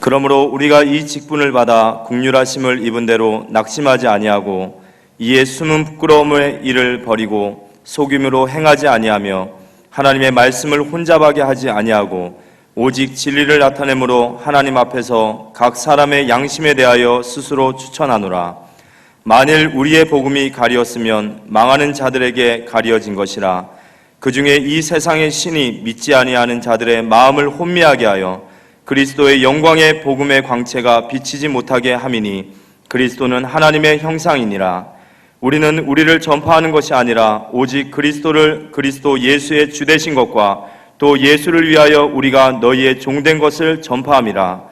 그러므로 우리가 이 직분을 받아 국률하심을 입은 대로 낙심하지 아니하고 이에 숨은 부끄러움의 일을 버리고 속임으로 행하지 아니하며 하나님의 말씀을 혼잡하게 하지 아니하고 오직 진리를 나타내므로 하나님 앞에서 각 사람의 양심에 대하여 스스로 추천하노라. 만일 우리의 복음이 가리었으면 망하는 자들에게 가리어진 것이라. 그 중에 이 세상의 신이 믿지 아니하는 자들의 마음을 혼미하게 하여 그리스도의 영광의 복음의 광채가 비치지 못하게 함이니 그리스도는 하나님의 형상이니라. 우리는 우리를 전파하는 것이 아니라 오직 그리스도 예수의 주되신 것과 또 예수를 위하여 우리가 너희의 종된 것을 전파함이라.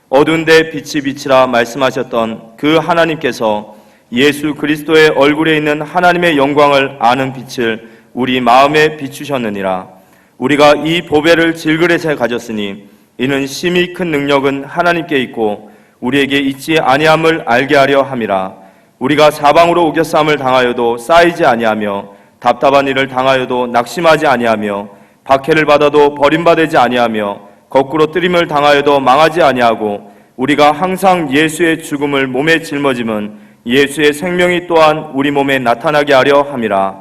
어두운 데 빛이 비치라 말씀하셨던 그 하나님께서 예수 그리스도의 얼굴에 있는 하나님의 영광을 아는 빛을 우리 마음에 비추셨느니라. 우리가 이 보배를 질그릇에 가졌으니 이는 심히 큰 능력은 하나님께 있고 우리에게 있지 아니함을 알게 하려 함이라. 우리가 사방으로 우겨싸움을 당하여도 쌓이지 아니하며 답답한 일을 당하여도 낙심하지 아니하며 박해를 받아도 버림받지 아니하며 거꾸로 뜨림을 당하여도 망하지 아니하고 우리가 항상 예수의 죽음을 몸에 짊어짐은 예수의 생명이 또한 우리 몸에 나타나게 하려 함이라.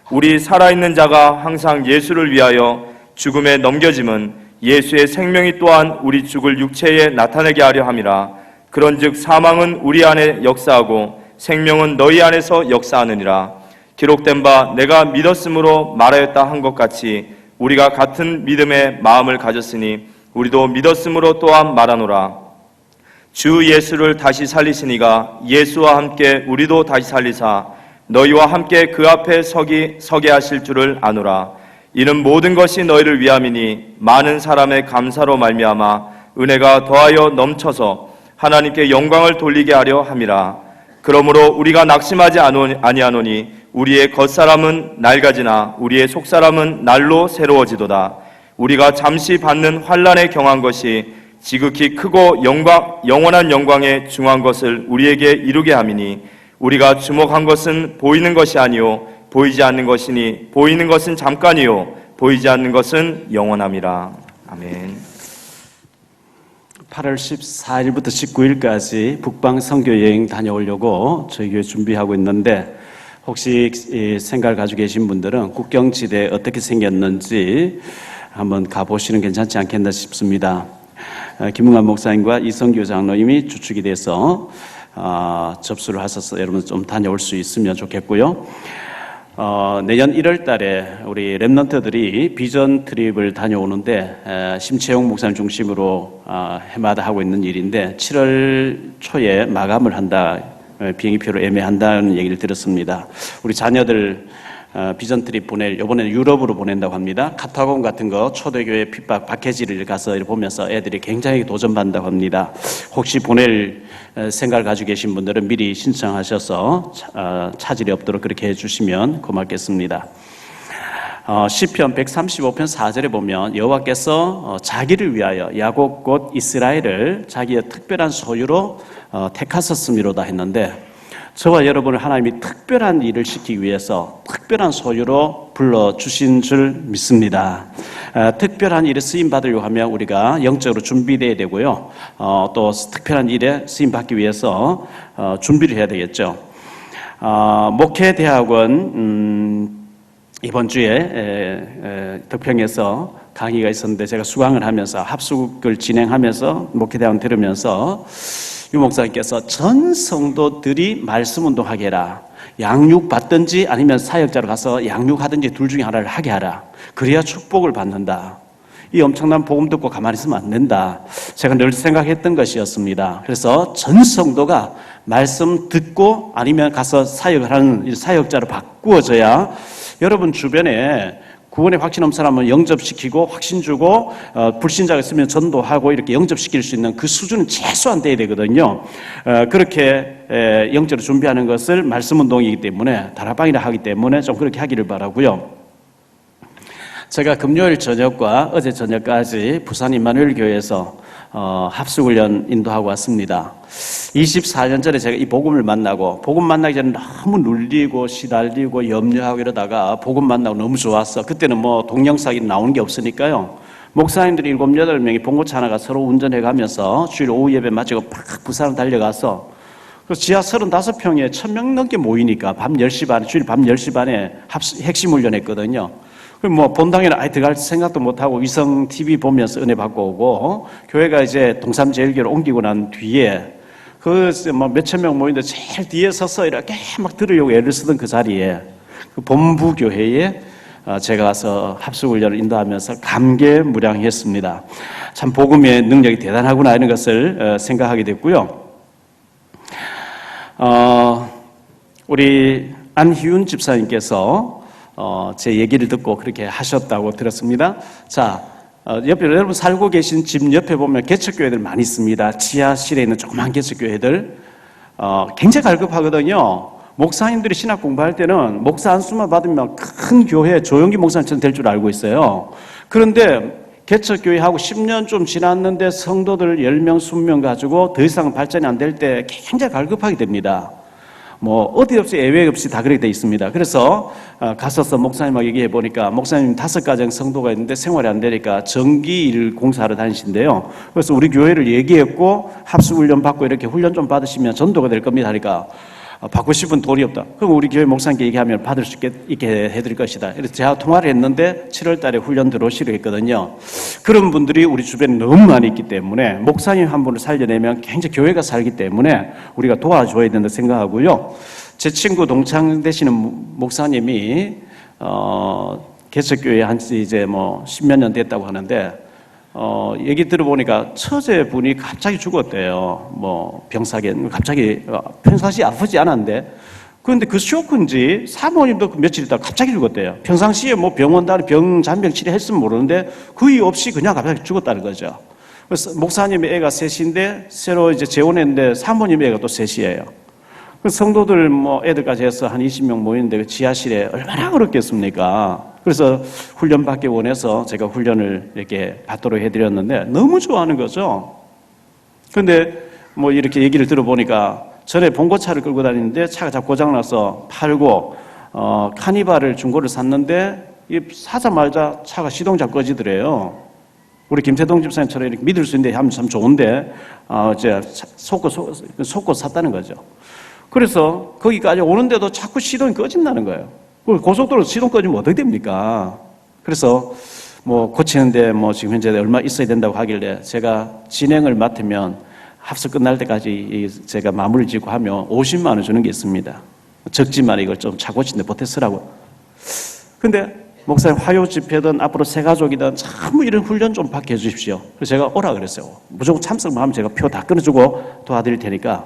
우리 살아있는 자가 항상 예수를 위하여 죽음에 넘겨짐은 예수의 생명이 또한 우리 죽을 육체에 나타내게 하려 함이라. 그런즉 사망은 우리 안에 역사하고 생명은 너희 안에서 역사하느니라. 기록된 바 내가 믿었으므로 말하였다 한 것 같이 우리가 같은 믿음의 마음을 가졌으니 우리도 믿었으므로 또한 말하노라. 주 예수를 다시 살리시니가 예수와 함께 우리도 다시 살리사 너희와 함께 그 앞에 서게 하실 줄을 아노라. 이는 모든 것이 너희를 위함이니 많은 사람의 감사로 말미암아 은혜가 더하여 넘쳐서 하나님께 영광을 돌리게 하려 함이라. 그러므로 우리가 낙심하지 아니하노니 우리의 겉사람은 낡아지나 우리의 속사람은 날로 새로워지도다. 우리가 잠시 받는 환난에 경한 것이 지극히 크고 영원한 영광에 중한 것을 우리에게 이루게 함이니 우리가 주목한 것은 보이는 것이 아니요 보이지 않는 것이니 보이는 것은 잠깐이요 보이지 않는 것은 영원함이라. 아멘. 8월 14일부터 19일까지 북방 선교 여행 다녀오려고 저희 교회 준비하고 있는데 혹시 생각을 가지고 계신 분들은 국경지대 어떻게 생겼는지 한번 가보시는 괜찮지 않겠나 싶습니다. 김웅환 목사님과 이성규 장로님이 주축이 돼서 접수를 하셔서 여러분 좀 다녀올 수 있으면 좋겠고요. 내년 1월 달에 우리 랩런트들이 비전 트립을 다녀오는데 심채용 목사님 중심으로 해마다 하고 있는 일인데 7월 초에 마감을 한다. 비행기표를 예매한다는 얘기를 들었습니다. 우리 자녀들 비전 트립 이번에는 유럽으로 보낸다고 합니다. 카타콤 같은 거 초대교회 핍박 박해지를 가서 보면서 애들이 굉장히 도전받는다고 합니다. 혹시 보낼 생각을 가지고 계신 분들은 미리 신청하셔서 차질이 없도록 그렇게 해주시면 고맙겠습니다. 시편 135편 4절에 보면 여호와께서 자기를 위하여 야곱 곧 이스라엘을 자기의 특별한 소유로 택하셨음이로다 했는데 저와 여러분을 하나님이 특별한 일을 시키기 위해서 특별한 소유로 불러주신 줄 믿습니다. 특별한 일에 쓰임받으려고 하면 우리가 영적으로 준비되어야 되고요. 또 특별한 일에 쓰임받기 위해서 준비를 해야 되겠죠. 목회대학원 이번 주에 덕평에서 강의가 있었는데 제가 수강을 하면서 합숙을 진행하면서 목회대학원 들으면서 유 목사님께서 전 성도들이 말씀 운동하게 해라. 양육 받든지 아니면 사역자로 가서 양육하든지 둘 중에 하나를 하게 하라. 그래야 축복을 받는다. 이 엄청난 복음 듣고 가만히 있으면 안 된다. 제가 늘 생각했던 것이었습니다. 그래서 전 성도가 말씀 듣고 아니면 가서 사역을 하는 사역자로 바꾸어져야 여러분 주변에 구원의 확신 없는 사람은 영접시키고 확신 주고 불신자가 있으면 전도하고 이렇게 영접시킬 수 있는 그 수준은 최소한 돼야 되거든요. 그렇게 영적으로 준비하는 것을 말씀운동이기 때문에 다락방이라 하기 때문에 좀 그렇게 하기를 바라고요. 제가 금요일 저녁과 어제 저녁까지 부산 임마누엘 교회에서 합숙훈련 인도하고 왔습니다. 24년 전에 제가 이 복음을 만나고 복음 만나기 전에 너무 눌리고 시달리고 염려하고 이러다가 복음 만나고 너무 좋았어. 그때는 뭐 동영상이 나오는 게 없으니까요. 목사님들이 7, 8명이 봉고차 하나가 서로 운전해가면서 주일 오후 예배 마치고 팍 부산을 달려가서 그 지하 35평에 1000명 넘게 모이니까 밤 10시 반에, 주일 밤 10시 반에 핵심 훈련했거든요. 그럼 뭐 본당에는 아예 들어갈 생각도 못하고 위성 TV 보면서 은혜 받고 오고, 교회가 이제 동삼제일교로 옮기고 난 뒤에 그 뭐 몇천 명 모이는데 제일 뒤에 서서 이렇게 막 들으려고 애를 쓰던 그 자리에 그 본부 교회에 제가 가서 합숙훈련을 인도하면서 감개무량했습니다. 참 복음의 능력이 대단하구나 이런 것을 생각하게 됐고요. 우리 안희윤 집사님께서 제 얘기를 듣고 그렇게 하셨다고 들었습니다. 자, 옆에 여러분 살고 계신 집 옆에 보면 개척교회들 많이 있습니다. 지하실에 있는 조그만 개척교회들 굉장히 갈급하거든요. 목사님들이 신학 공부할 때는 목사 안수만 받으면 큰 교회 조용기 목사님처럼 될 줄 알고 있어요. 그런데 개척교회하고 10년 좀 지났는데 성도들 10명, 20명 가지고 더 이상 발전이 안 될 때 굉장히 갈급하게 됩니다. 뭐 어디 없이 예외 없이 다 그렇게 돼 있습니다. 그래서 갔어서 목사님하고 얘기해 보니까 목사님 5가정 성도가 있는데 생활이 안 되니까 전기일 공사하러 다니신대요. 그래서 우리 교회를 얘기했고 합숙훈련 받고 이렇게 훈련 좀 받으시면 전도가 될 겁니다 하니까 받고 싶은 돈이 없다. 그럼 우리 교회 목사님께 얘기하면 받을 수 있게 해드릴 것이다. 그래서 제가 통화를 했는데 7월 달에 훈련 들어오시려 했거든요. 그런 분들이 우리 주변에 너무 많이 있기 때문에 목사님 한 분을 살려내면 굉장히 교회가 살기 때문에 우리가 도와줘야 된다 생각하고요. 제 친구 동창 되시는 목사님이 개척교회 한지 이제 뭐 10몇 년 됐다고 하는데 얘기 들어보니까 처제분이 갑자기 죽었대요. 뭐 병사게 갑자기 평상시에 아프지 않았는데 그런데 그 쇼크인지 사모님도 며칠 있다가 갑자기 죽었대요. 평상시에 뭐 병원 다니 잔병 치료했으면 모르는데 그 이유 없이 그냥 갑자기 죽었다는 거죠. 그래서 목사님의 애가 셋인데 새로 이제 재혼했는데 사모님의 애가 또 셋이에요. 성도들 뭐 애들까지 해서 한 20명 모이는데 그 지하실에 얼마나 어렵겠습니까? 그래서 훈련 받기 원해서 제가 훈련을 이렇게 받도록 해드렸는데 너무 좋아하는 거죠. 그런데 뭐 이렇게 얘기를 들어보니까 전에 봉고차를 끌고 다니는데 차가 자꾸 고장나서 팔고 카니발을 중고를 샀는데 사자마자 차가 시동자 꺼지더래요. 우리 김태동 집사님처럼 이렇게 믿을 수 있는데 하면 참 좋은데 이제 속고 샀다는 거죠. 그래서 거기까지 오는데도 자꾸 시동이 꺼진다는 거예요. 고속도로 시동 꺼지면 어떻게 됩니까? 그래서 뭐 고치는데 뭐 지금 현재 얼마 있어야 된다고 하길래 제가 진행을 맡으면 합숙 끝날 때까지 제가 마무리를 짓고 하면 50만 원 주는 게 있습니다. 적지만 이걸 좀 차 고치는데 보태 쓰라고. 근데 목사님 화요 집회든 앞으로 새가족이든 참 이런 훈련 좀 받게 해주십시오. 그래서 제가 오라 그랬어요. 무조건 참석만 하면 제가 표 다 끊어주고 도와드릴 테니까.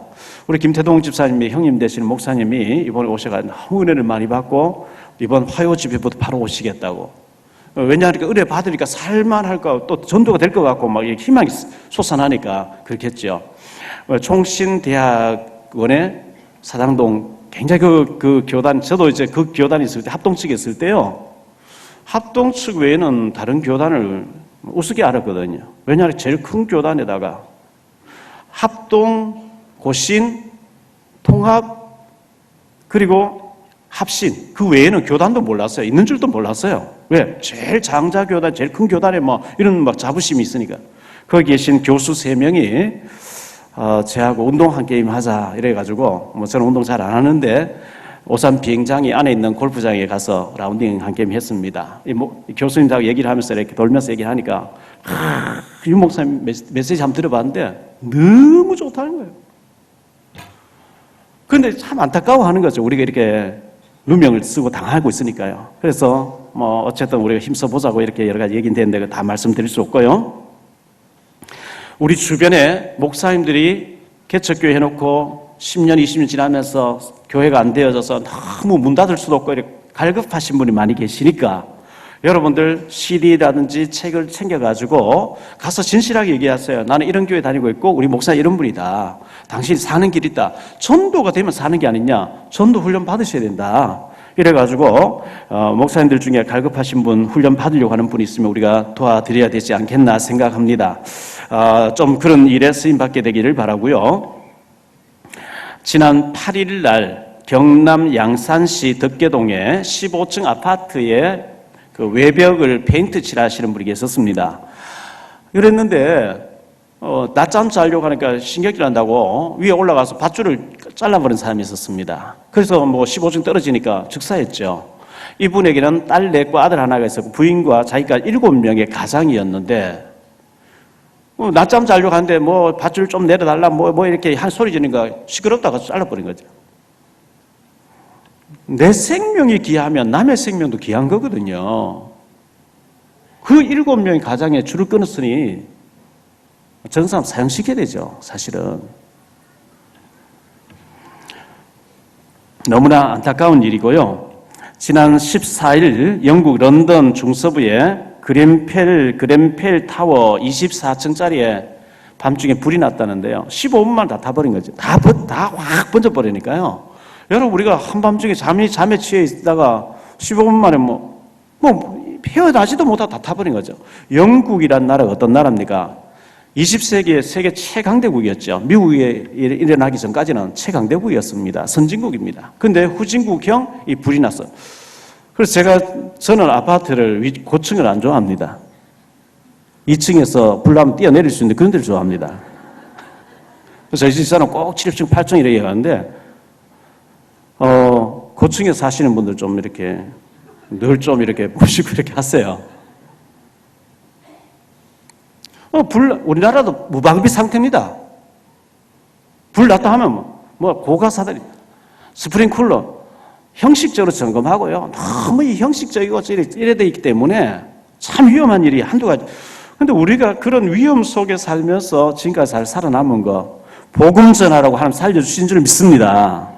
우리 김태동 집사님이 형님 되시는 목사님이 이번에 오셔가지고 너무 은혜를 많이 받고 이번 화요 집회부터 바로 오시겠다고. 왜냐하니까 은혜 받으니까 살만할까 또 전도가 될 것 같고 막 희망이 솟아나니까 그렇겠죠. 총신대학원의 사당동 굉장히 그 교단, 저도 이제 그 교단에 있을 때 합동 측에 있을 때요. 합동 측 외에는 다른 교단을 우습게 알았거든요. 왜냐하면 제일 큰 교단에다가 합동, 고신, 통합, 그리고 합신, 그 외에는 교단도 몰랐어요. 있는 줄도 몰랐어요. 왜? 제일 장자 교단, 제일 큰 교단에 뭐 이런 막 자부심이 있으니까. 거기 계신 교수 3명이 저하고 운동 한 게임 하자 이래가지고 뭐 저는 운동 잘 안 하는데 오산 비행장이 안에 있는 골프장에 가서 라운딩 한 게임 했습니다. 이 교수님하고 얘기를 하면서 이렇게 돌면서 얘기를 하니까 유 목사님 메시지 한번 들어봤는데 너무 좋다는 거예요. 그런데 참 안타까워하는 거죠. 우리가 이렇게 누명을 쓰고 당하고 있으니까요. 그래서 뭐 어쨌든 우리가 힘써보자고 이렇게 여러 가지 얘기는 되는데 다 말씀드릴 수 없고요. 우리 주변에 목사님들이 개척교회 해놓고 10년, 20년 지나면서 교회가 안 되어져서 너무 문 닫을 수도 없고 이렇게 갈급하신 분이 많이 계시니까 여러분들 CD라든지 책을 챙겨가지고 가서 진실하게 얘기하세요. 나는 이런 교회 다니고 있고 우리 목사 이런 분이다. 당신이 사는 길이 있다. 전도가 되면 사는 게 아니냐. 전도 훈련 받으셔야 된다. 이래가지고 목사님들 중에 갈급하신 분 훈련 받으려고 하는 분이 있으면 우리가 도와드려야 되지 않겠나 생각합니다. 좀 그런 일에 쓰임받게 되기를 바라고요. 지난 8일 날 경남 양산시 덕계동에 15층 아파트에 그 외벽을 페인트 칠하시는 분이 계셨습니다. 이랬는데 낮잠 자려고 하니까 신경질 난다고 위에 올라가서 밧줄을 잘라버린 사람이 있었습니다. 그래서 15층 떨어지니까 즉사했죠. 이분에게는 딸 넷과 아들 하나가 있었고 부인과 자기가 7명의 가장이었는데 낮잠 자려고 하는데 밧줄 좀 내려달라 이렇게 한 소리 지르니까 시끄럽다고 잘라버린 거죠. 내 생명이 귀하면 남의 생명도 귀한 거거든요. 그 7명의 가장에 줄을 끊었으니 전 사람 사형시켜야 되죠, 사실은. 너무나 안타까운 일이고요. 지난 14일 영국 런던 중서부에 그램펠 타워 24층짜리에 밤중에 불이 났다는데요. 15분만 다 타버린 거죠. 다 확 번져버리니까요. 여러분, 우리가 한밤중에 잠에 취해 있다가 15분 만에 헤어나지도 못하고 다 타버린 거죠. 영국이란 나라가 어떤 나라입니까? 20세기의 세계 최강대국이었죠. 미국에 일어나기 전까지는 최강대국이었습니다. 선진국입니다. 근데 후진국형 이 불이 났어요. 그래서 저는 아파트를 고층을 안 좋아합니다. 2층에서 불 나면 뛰어내릴 수 있는데 그런 데를 좋아합니다. 그래서 이 집사는 꼭 7층, 8층 이렇게 가는데 고층에 사시는 분들 좀 이렇게 늘 좀 이렇게 보시고 이렇게 하세요. 우리나라도 무방비 상태입니다. 불 났다 하면 고가사들이 스프링쿨러 형식적으로 점검하고요. 너무 형식적이고 이래 돼 있기 때문에 참 위험한 일이 한두 가지. 근데 우리가 그런 위험 속에 살면서 지금까지 잘 살아남은 거 복음 전하라고 하나님 살려주신 줄 믿습니다.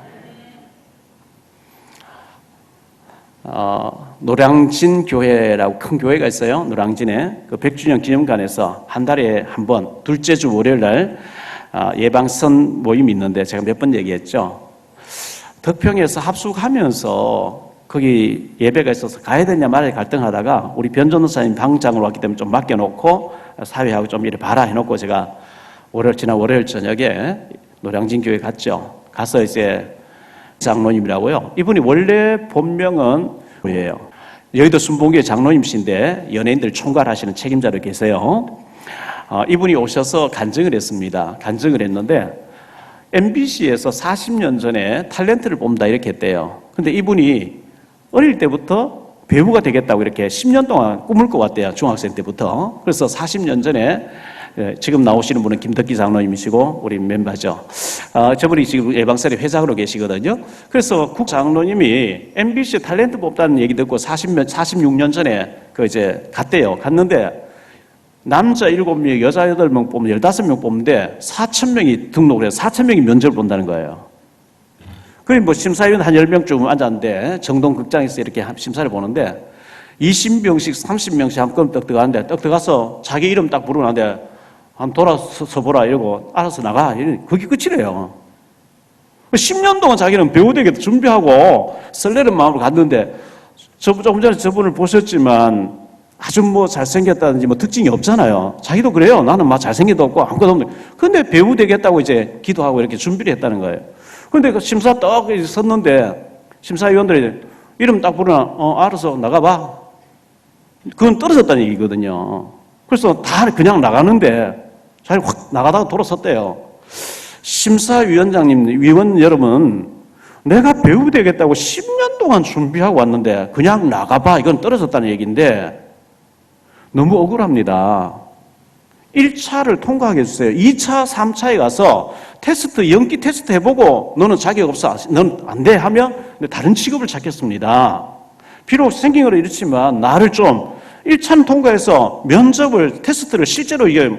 노량진 교회라고 큰 교회가 있어요. 노량진에 그 100주년 기념관에서 한 달에 한 번 둘째 주 월요일 날 예방선 모임이 있는데 제가 몇 번 얘기했죠. 덕평에서 합숙하면서 거기 예배가 있어서 가야 되냐 말아야 갈등하다가 우리 변전도사님 방장으로 왔기 때문에 좀 맡겨놓고 사회하고 좀 이렇게 봐라 해놓고 제가 지난 월요일 저녁에 노량진 교회 갔죠. 가서 이제 장로님이라고요. 이분이 원래 본명은 뭐예요? 여의도 순복음교회 장로님이신데 연예인들 총괄하시는 책임자로 계세요. 이분이 오셔서 간증을 했습니다. 간증을 했는데 MBC에서 40년 전에 탤런트를 뽑는다 이렇게 했대요. 근데 이분이 어릴 때부터 배우가 되겠다고 이렇게 10년 동안 꿈을 꿔왔대요. 중학생 때부터. 그래서 40년 전에 지금 나오시는 분은 김덕기 장로님이시고 우리 멤버죠. 저분이 지금 예방설의 회장으로 계시거든요. 그래서 국 장로님이 MBC 탤런트 뽑다는 얘기 듣고 46년 전에 이제 갔대요. 갔는데 남자 7명, 여자 8명 뽑으면 15명 뽑는데 4,000명이 등록을 해서 4,000명이 면접을 본다는 거예요. 그럼 심사위원 한 10명쯤 앉았는데 정동 극장에서 이렇게 심사를 보는데 20명씩 30명씩 한번 떡 들어가는데 떡 들어가서 자기 이름 딱 부르는데 한번 돌아서 보라 이러고 알아서 나가. 그게 끝이래요. 10년 동안 자기는 배우 되겠다 준비하고 설레는 마음으로 갔는데 조금 전에 저분을 보셨지만 아주 잘생겼다든지 특징이 없잖아요. 자기도 그래요. 나는 잘생기도 없고 아무것도 없는데. 근데 배우 되겠다고 이제 기도하고 이렇게 준비를 했다는 거예요. 근데 그 심사 딱 섰는데 심사위원들이 이름 딱 부르나, 알아서 나가봐. 그건 떨어졌다는 얘기거든요. 그래서 다 그냥 나가는데 자기가 확 나가다가 돌아섰대요. 심사위원장님, 위원 여러분, 내가 배우 되겠다고 10년 동안 준비하고 왔는데 그냥 나가봐. 이건 떨어졌다는 얘기인데 너무 억울합니다. 1차를 통과하게 해주세요. 2차, 3차에 가서 연기 테스트 해보고 너는 자격 없어. 너는 안 돼 하면 다른 직업을 찾겠습니다. 비록 생긴 걸 이렇지만 나를 좀 1차는 통과해서 면접을 테스트를 실제로 이게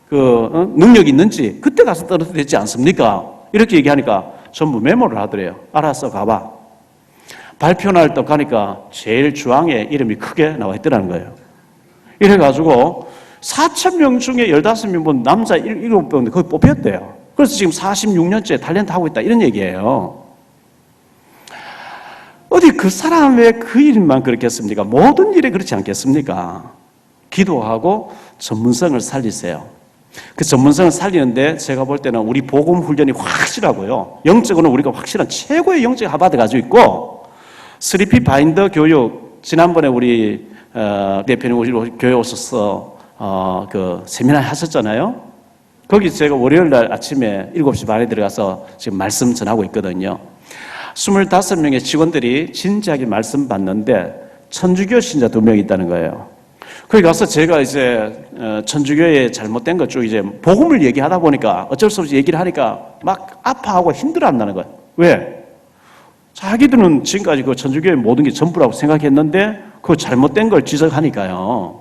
능력이 있는지 그때 가서 떨어도 되지 않습니까? 이렇게 얘기하니까 전부 메모를 하더래요. 알았어, 가봐. 발표 날 때 가니까 제일 중앙에 이름이 크게 나와 있더라는 거예요. 이래가지고 4,000명 중에 15명 본 남자 7명인데 거기 뽑혔대요. 그래서 지금 46년째 탤런트 하고 있다 이런 얘기예요. 어디 그 사람의 그 일만 그렇겠습니까? 모든 일에 그렇지 않겠습니까? 기도하고 전문성을 살리세요. 그 전문성을 살리는데 제가 볼 때는 우리 복음 훈련이 확실하고요. 영적으로는 우리가 확실한 최고의 영적 하바드 가지고 있고 3P 바인더 교육 지난번에 우리 대표님 교회 오셔서 그 세미나 하셨잖아요. 거기 제가 월요일 날 아침에 7시 반에 들어가서 지금 말씀 전하고 있거든요. 25명의 직원들이 진지하게 말씀 받는데 천주교 신자 2명 있다는 거예요. 거기 가서 제가 이제 천주교의 잘못된 것 쭉 이제 복음을 얘기하다 보니까 어쩔 수 없이 얘기를 하니까 막 아파하고 힘들어한다는 거예요. 왜? 자기들은 지금까지 그 천주교의 모든 게 전부라고 생각했는데 그 잘못된 걸 지적하니까요.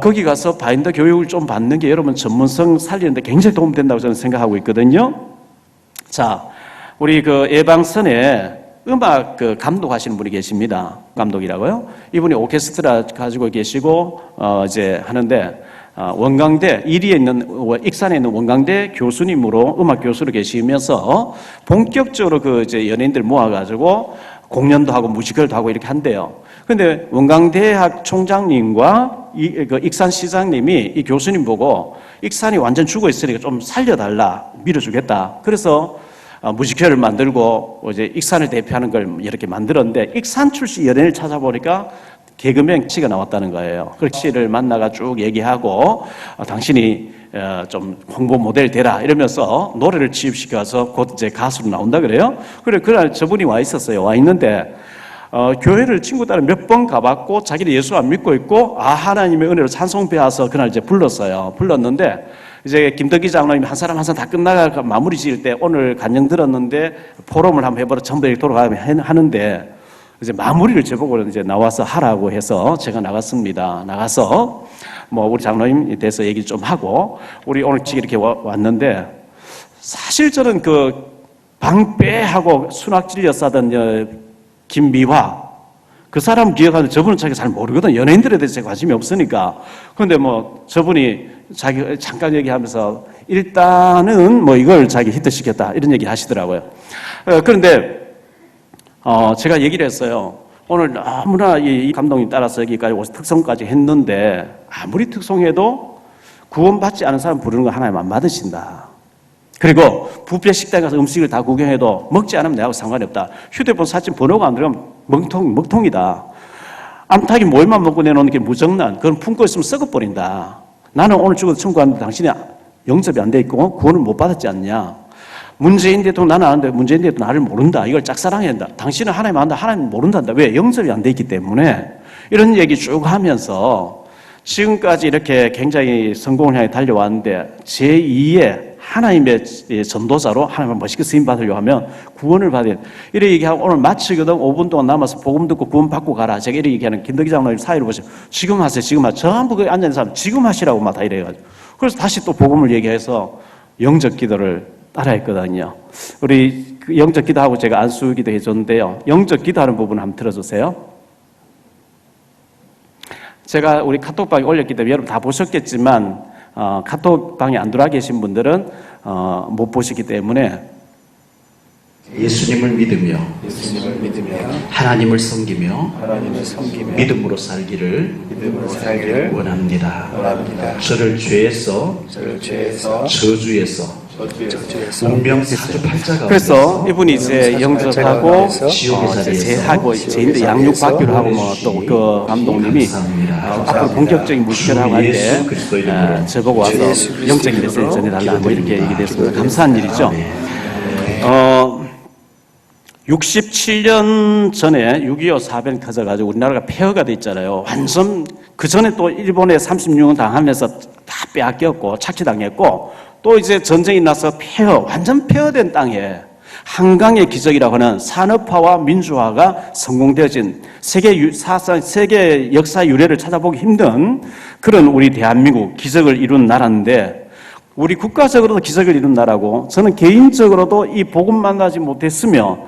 거기 가서 바인더 교육을 좀 받는 게 여러분 전문성 살리는데 굉장히 도움된다고 저는 생각하고 있거든요. 자, 우리 그 예방선에 음악 그 감독하시는 분이 계십니다. 감독이라고요. 이분이 오케스트라 가지고 계시고 이제 하는데 원광대 이리에 있는 익산에 있는 원광대 교수님으로 음악 교수로 계시면서 본격적으로 그 이제 연예인들 모아가지고 공연도 하고 뮤지컬도 하고 이렇게 한대요. 근데 원광대학 총장님과 그 익산 시장님이 이 교수님 보고 익산이 완전 죽어 있으니까 좀 살려달라, 밀어주겠다. 그래서 뮤지컬을 만들고 이제 익산을 대표하는 걸 이렇게 만들었는데 익산 출신 연예인을 찾아보니까 개그맨 씨가 나왔다는 거예요. 그 씨를 만나가 쭉 얘기하고 당신이 좀 홍보 모델 되라 이러면서 노래를 취입시켜서 곧 이제 가수로 나온다 그래요. 그래 그날 저분이 와 있었어요. 와 있는데 교회를 친구 따라 몇 번 가봤고 자기는 예수 안 믿고 있고 하나님의 은혜로 찬송 배워서 그날 이제 불렀어요. 불렀는데 이제 김덕기 장로님이 한 사람 한 사람 다 끝나가 마무리 지을 때 오늘 간증 들었는데 포럼을 한번 해보라 전부 이렇게 돌아가면 하는데 이제 마무리를 저보고 이제 나와서 하라고 해서 제가 나갔습니다. 나가서 뭐 우리 장로님에 대해서 얘기 좀 하고 우리 오늘 이렇게 왔는데 사실 저는 그 방패하고 순학질려 싸던 김미화 그 사람 기억하는데 저분은 자기가 잘 모르거든. 연예인들에 대해서 관심이 없으니까. 그런데 뭐 저분이 자기 잠깐 얘기하면서 일단은 뭐 이걸 자기 히트시켰다 이런 얘기 하시더라고요. 그런데 제가 얘기를 했어요. 오늘 너무나 이 감독님 따라서 여기까지 오서 특송까지 했는데 아무리 특송해도 구원받지 않은 사람 부르는 거 하나님 안 받으신다. 그리고 뷔페 식당에 가서 음식을 다 구경해도 먹지 않으면 내하고 상관이 없다. 휴대폰 사진 번호가 안 들어가면 먹통이다. 암탉이 모일만 먹고 내놓는 게 무정란. 그건 품고 있으면 썩어버린다. 나는 오늘 죽어도 천국 가는데 당신이 영접이 안 돼 있고 구원을 못 받았지 않냐. 문재인 대통령 나는 아는데 문재인 대통령 나를 모른다. 이걸 짝사랑해야 한다. 당신은 하나님 안다. 하나님 모른단다. 왜? 영접이 안 돼 있기 때문에. 이런 얘기 쭉 하면서 지금까지 이렇게 굉장히 성공을 향해 달려왔는데 제2의 하나님의 전도자로 하나님을 멋있게 쓰임받으려고 하면 구원을 받아야 돼. 이렇게 얘기하고 오늘 마치거든 5분 동안 남아서 복음 듣고 구원 받고 가라. 제가 이렇게 얘기하는 김덕기 장로님 사회를 보시면 지금 하세요. 지금 하세요. 전부 거기 앉아있는 사람 지금 하시라고 막 다 이래가지고. 그래서 다시 또 복음을 얘기해서 영적 기도를 따라했거든요. 우리 영적 기도하고 제가 안수 기도 해줬는데요. 영적 기도하는 부분 한번 들어주세요. 제가 우리 카톡방에 올렸기 때문에 여러분 다 보셨겠지만 카톡방에 안 들어와 계신 분들은 못 보시기 때문에 예수님을 믿으며 하나님을 섬기며 믿음으로 살기를 원합니다. 저를 죄에서 저주에서 운명 사주팔자가 그래서 이분이 이제 영접하고 지옥의 제하고 제인들 양육 받기로 하고 뭐 또 그 감독님이 앞으로 본격적인 뮤지컬을 하고 할 때 저보고 와서 영적인 메시지 전해달라 뭐 이렇게 얘기됐습니다. 감사한 일이죠. 67년 전에 6.25 사변 터져가지고 우리나라가 폐허가 돼 있잖아요. 완전 그 전에 또 일본에 36년 당하면서 다 빼앗겼고 착취당했고 또 이제 전쟁이 나서 완전 폐허된 땅에 한강의 기적이라고 하는 산업화와 민주화가 성공되어진 세계 역사 유래를 찾아보기 힘든 그런 우리 대한민국 기적을 이룬 나라인데 우리 국가적으로도 기적을 이룬 나라고 저는 개인적으로도 이 복음 만나지 못했으며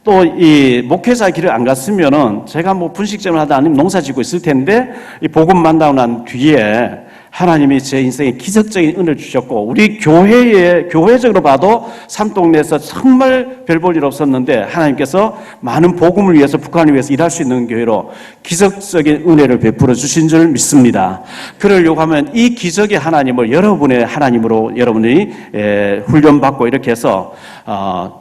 또 이 목회자 길을 안 갔으면은 제가 뭐 분식점을 하다 아니면 농사 짓고 있을 텐데 이 복음 만나고 난 뒤에 하나님이 제 인생에 기적적인 은혜를 주셨고 우리 교회적으로 봐도 삼동네에서 정말 별 볼 일 없었는데 하나님께서 많은 복음을 위해서 북한을 위해서 일할 수 있는 교회로 기적적인 은혜를 베풀어 주신 줄 믿습니다. 그러려고 하면 이 기적의 하나님을 여러분의 하나님으로 여러분이 훈련받고 이렇게 해서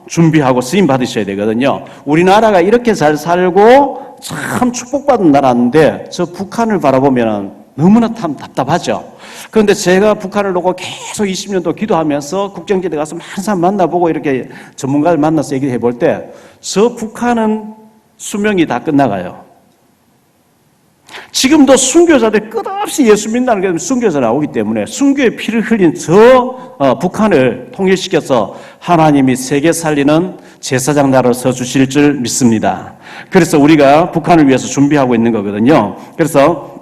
준비하고 쓰임 받으셔야 되거든요. 우리나라가 이렇게 잘 살고 참 축복받은 나라인데 저 북한을 바라보면 너무나 참 답답하죠. 그런데 제가 북한을 놓고 계속 20년도 기도하면서 국정지대 가서 많은 사람 만나보고 이렇게 전문가를 만나서 얘기해 볼 때 저 북한은 수명이 다 끝나가요. 지금도 순교자들 끝없이 예수 믿는다는 게 순교자 나오기 때문에 순교의 피를 흘린 저 북한을 통일시켜서 하나님이 세계 살리는 제사장 나라로 서주실 줄 믿습니다. 그래서 우리가 북한을 위해서 준비하고 있는 거거든요. 그래서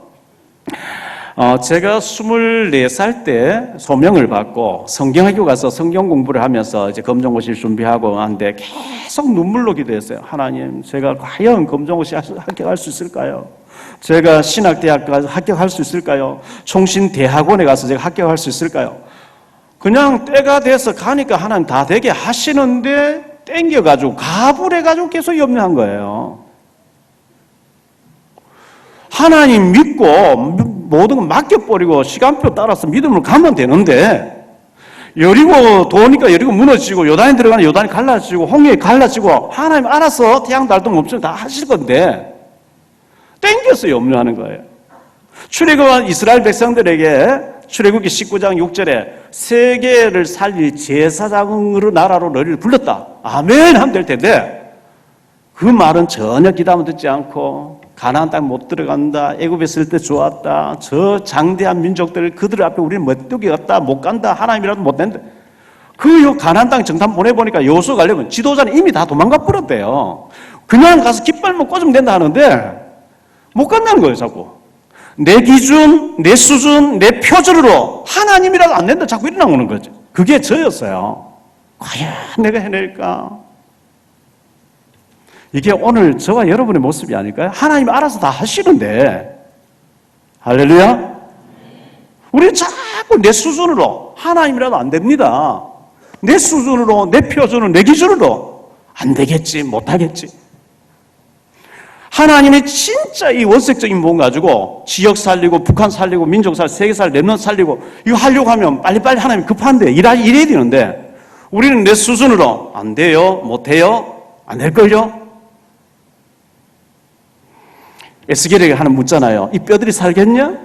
제가 24살 때 소명을 받고 성경학교 가서 성경 공부를 하면서 이제 검정고시를 준비하고 하는데 계속 눈물로 기도했어요. 하나님, 제가 과연 검정고시 합격할 수 있을까요? 제가 신학대학 가서 합격할 수 있을까요? 총신대학원에 가서 제가 합격할 수 있을까요? 그냥 때가 돼서 가니까 하나님 다 되게 하시는데 땡겨가지고 가불해가지고 계속 염려한 거예요. 하나님 믿고 모든 걸 맡겨버리고 시간표 따라서 믿음으로 가면 되는데 여리고 도니까 여리고 무너지고 요단에 들어가는 요단이 갈라지고 홍해에 갈라지고 하나님 알아서 태양 달동 없으면 다 하실 건데 땡겨서 염려하는 거예요. 출애굽한 이스라엘 백성들에게 출애굽기 19장 6절에 세계를 살릴 제사장으로 나라로 너희를 불렀다. 아멘 하면 될 텐데 그 말은 전혀 귀담아 듣지 않고 가나안 땅 못 들어간다. 애굽에 있을 때 좋았다. 저 장대한 민족들 그들 앞에 우리는 메뚜기 같다. 못 간다. 하나님이라도 못 된다. 그 가나안 땅 정탐 보내보니까 여호수아 가려면 지도자는 이미 다 도망가 버렸대요. 그냥 가서 깃발만 꽂으면 된다 하는데 못 간다는 거예요. 자꾸. 내 기준, 내 수준, 내 표준으로 하나님이라도 안 된다. 자꾸 일어나오는 거죠. 그게 저였어요. 과연 내가 해낼까? 이게 오늘 저와 여러분의 모습이 아닐까요? 하나님이 알아서 다 하시는데 할렐루야? 우리 자꾸 내 수준으로 하나님이라도 안 됩니다. 내 수준으로 내 표준으로 내 기준으로 안 되겠지 못하겠지. 하나님이 진짜 이 원색적인 몸 가지고 지역 살리고 북한 살리고 민족 살리고 세계 살리고 렘넌트 살리고 이거 하려고 하면 빨리빨리 하나님 급한데 일해야 되는데 우리는 내 수준으로 안 돼요 못해요 안 될걸요? 에스겔에게 하나 묻잖아요. 이 뼈들이 살겠냐?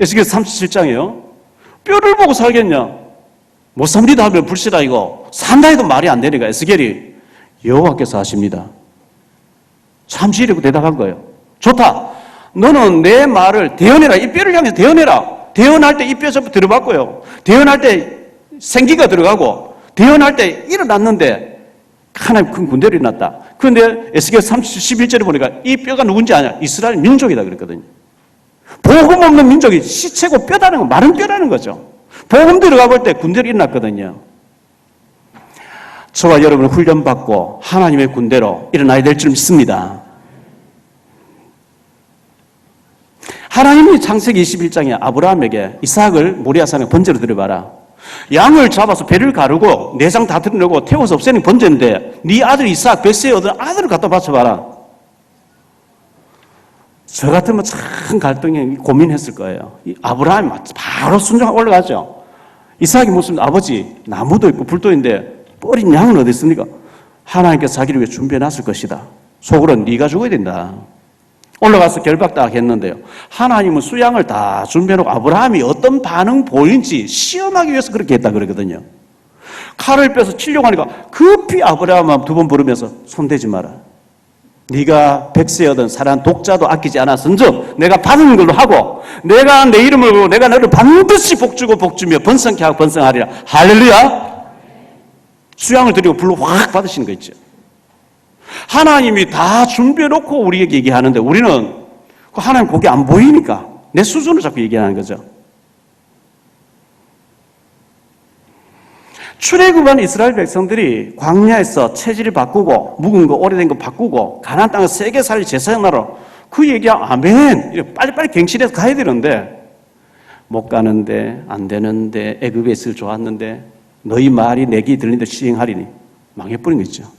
에스겔 37장이에요. 뼈를 보고 살겠냐? 못 삽니다 하면 불시다 이거. 산다 해도 말이 안 되니까 에스겔이 여호와께서 하십니다. 참시이라고 대답한 거예요. 좋다. 너는 내 말을 대언해라. 이 뼈를 향해서 대언해라. 대언할 때 이 뼈 전부 들어봤고요. 대언할 때 생기가 들어가고 대언할 때 일어났는데 하나님 큰 군대를 일어났다. 그런데 에스겔 11절에 보니까 이 뼈가 누군지 아냐? 이스라엘 민족이다 그랬거든요. 복음 없는 민족이 시체고 뼈다는 건 마른 뼈라는 거죠. 복음 들어가 볼 때 군대를 일어났거든요. 저와 여러분은 훈련받고 하나님의 군대로 일어나야 될 줄 믿습니다. 하나님이 창세기 21장에 아브라함에게 이삭을 모리아산에 번제로 드려봐라. 양을 잡아서 배를 가르고 내장 다 드러내고 태워서 없애는 번제인데 네 아들 이삭 벳세에 얻은 아들을 갖다 바쳐봐라. 저 같으면 참 갈등이 고민했을 거예요. 아브라함이 바로 순종하고 올라가죠. 이삭이 무슨 아버지 나무도 있고 불도 있는데 뻘인 양은 어디 있습니까? 하나님께서 자기를 위해 준비해놨을 것이다. 속으로는 네가 죽어야 된다. 올라가서 결박 딱 했는데요. 하나님은 수양을 다 준비해놓고 아브라함이 어떤 반응 보이는지 시험하기 위해서 그렇게 했다 그러거든요. 칼을 빼서 치려고 하니까 급히 아브라함 두 번 부르면서 손대지 마라. 네가 백세 얻은 살한 독자도 아끼지 않았은즉 내가 받은 걸로 하고 내가 내 이름을 걸고 내가 너를 반드시 복주고 복주며 번성케 하고 번성하리라. 할렐루야. 수양을 드리고 불로 확 받으시는 거 있죠. 하나님이 다 준비해놓고 우리에게 얘기하는데 우리는 하나님 거기 안 보이니까 내 수준을 자꾸 얘기하는 거죠. 출애굽한 이스라엘 백성들이 광야에서 체질을 바꾸고 묵은 거 오래된 거 바꾸고 가나안 땅을 세계 살릴 제사장 나라로 그 얘기야, 아멘! 이렇게 빨리빨리 갱신해서 가야 되는데, 못 가는데, 안 되는데, 애굽에 있을 좋았는데, 너희 말이 내 귀에 들리는데 시행하리니, 망해버린 거 있죠.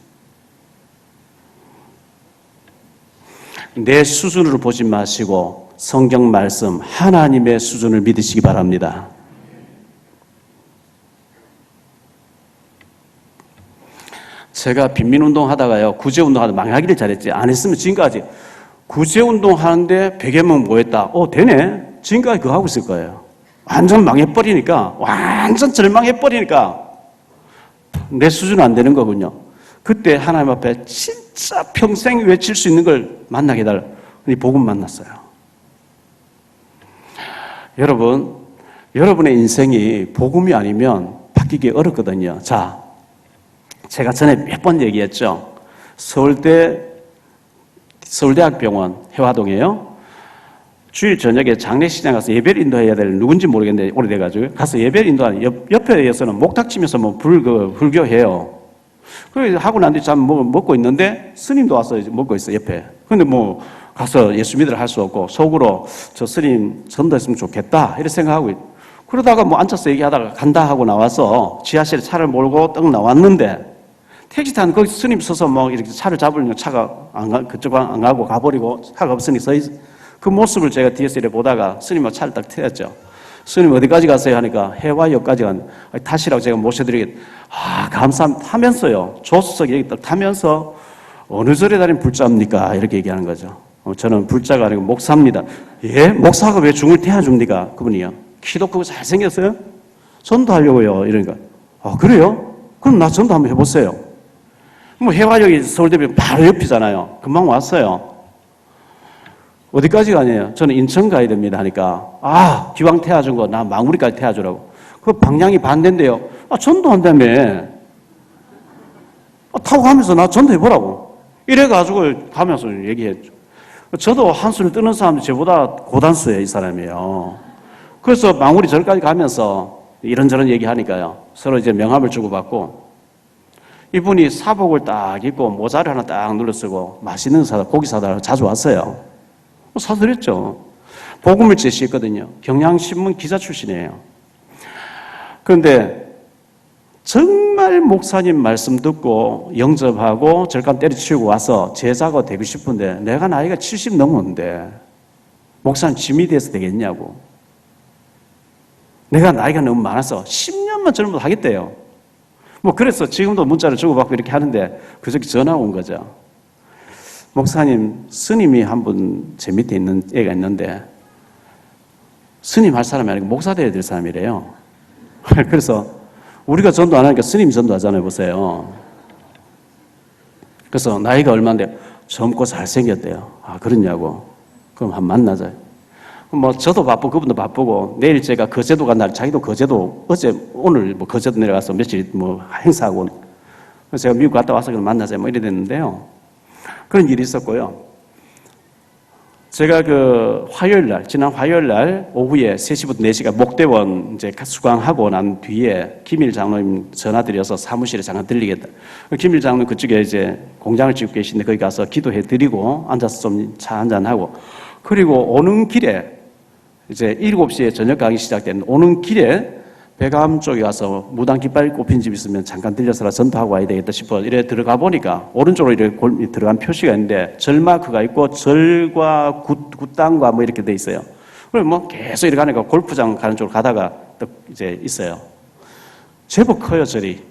내 수준으로 보지 마시고, 성경 말씀, 하나님의 수준을 믿으시기 바랍니다. 제가 빈민운동 하다가요, 구제운동 하다 망하기를 잘했지. 안 했으면 지금까지 구제운동 하는데 100여 명 모였다. 되네? 지금까지 그거 하고 있을 거예요. 완전 망해버리니까, 완전 절망해버리니까 내 수준은 안 되는 거군요. 그때 하나님 앞에 진짜 평생 외칠 수 있는 걸 만나게 해달라. 복음 만났어요. 여러분, 여러분의 인생이 복음이 아니면 바뀌기 어렵거든요. 자, 제가 전에 몇 번 얘기했죠. 서울대학병원 해화동이에요. 주일 저녁에 장례식장 가서 예배를 인도해야 될 누군지 모르겠는데 오래돼가지고 가서 예배를 인도하는 옆에서는 목탁 치면서 불교해요. 그래서 하고 난 뒤에 잠 먹고 있는데 스님도 와서 먹고 있어 옆에. 근데 가서 예수 믿으라 할 수 없고 속으로 저 스님 전도했으면 좋겠다 이렇게 생각하고 그러다가 앉아서 얘기하다가 간다 하고 나와서 지하실에 차를 몰고 떡 나왔는데 택시 타는 거기 스님 서서 이렇게 차를 잡으려면 차가 그쪽 안 가고 가버리고 차가 없으니 그 모습을 제가 뒤에서 이렇게 보다가 스님하고 차를 딱 태웠죠. 스님 어디까지 가세요? 하니까 해화역까지 타시라고 제가 모셔드리겠다. 감사합니다 하면서요. 조수석 얘기 딱 타면서 어느 절에 다니는 불자입니까? 이렇게 얘기하는 거죠. 저는 불자가 아니고 목사입니다. 예? 목사가 왜 중을 태워줍니까? 그분이요. 키도 크고 잘생겼어요? 전도하려고요. 이러니까. 그래요? 그럼 나 전도 한번 해보세요. 해화역이 서울대병원 바로 옆이잖아요. 금방 왔어요. 어디까지 가냐요? 저는 인천 가야 됩니다 하니까 기왕 태워준 거 나 망우리까지 태워주라고. 그 방향이 반대인데요. 전도한다며. 타고 가면서 나 전도해보라고. 이래가지고 가면서 얘기했죠. 저도 한수를 뜨는 사람이 저보다 고단수예요, 이 사람이에요. 그래서 망우리 절까지 가면서 이런저런 얘기하니까요. 서로 이제 명함을 주고받고 이분이 사복을 딱 입고 모자를 하나 딱 눌러 쓰고 맛있는 고기 사다 자주 왔어요. 사드렸죠. 복음을 제시했거든요. 경향신문 기자 출신이에요. 그런데 정말 목사님 말씀 듣고 영접하고 절간 때려치우고 와서 제자가 되고 싶은데 내가 나이가 70 넘었는데 목사님 짐이 돼서 되겠냐고. 내가 나이가 너무 많아서 10년만 젊어도 하겠대요. 그래서 지금도 문자를 주고받고 이렇게 하는데 그저께 전화 온 거죠. 목사님, 스님이 한 분 제 밑에 있는 애가 있는데 스님 할 사람이 아니고 목사 돼야 될 사람이래요. 그래서 우리가 전도 안 하니까 스님이 전도하잖아요. 보세요. 그래서 나이가 얼마인데 젊고 잘생겼대요. 그러냐고. 그럼 한번 만나자. 저도 바쁘고 그분도 바쁘고 내일 제가 거제도 간다. 자기도 거제도 오늘 거제도 내려가서 며칠 행사하고 그래서 제가 미국 갔다 와서 그럼 만나자 이래 됐는데요. 그런 일이 있었고요. 제가 지난 화요일 날 오후에 3시부터 4시가 목대원 이제 수강하고 난 뒤에 김일 장로님 전화드려서 사무실에 잠깐 들리겠다. 김일 장로님 그쪽에 이제 공장을 짓고 계신데 거기 가서 기도해 드리고 앉아서 좀 차 한잔하고 그리고 오는 길에 이제 7시에 저녁 강의 시작되는 오는 길에 백암 쪽에 가서 무당 깃발 꼽힌 집 있으면 잠깐 들려서라 전도하고 와야 되겠다 싶어 이래 들어가 보니까 오른쪽으로 이렇게 들어간 표시가 있는데 절마크가 있고 절과 굿당과 이렇게 돼 있어요. 그럼 계속 이렇게 가니까 골프장 가는 쪽으로 가다가 또 이제 있어요. 제법 커요, 절이.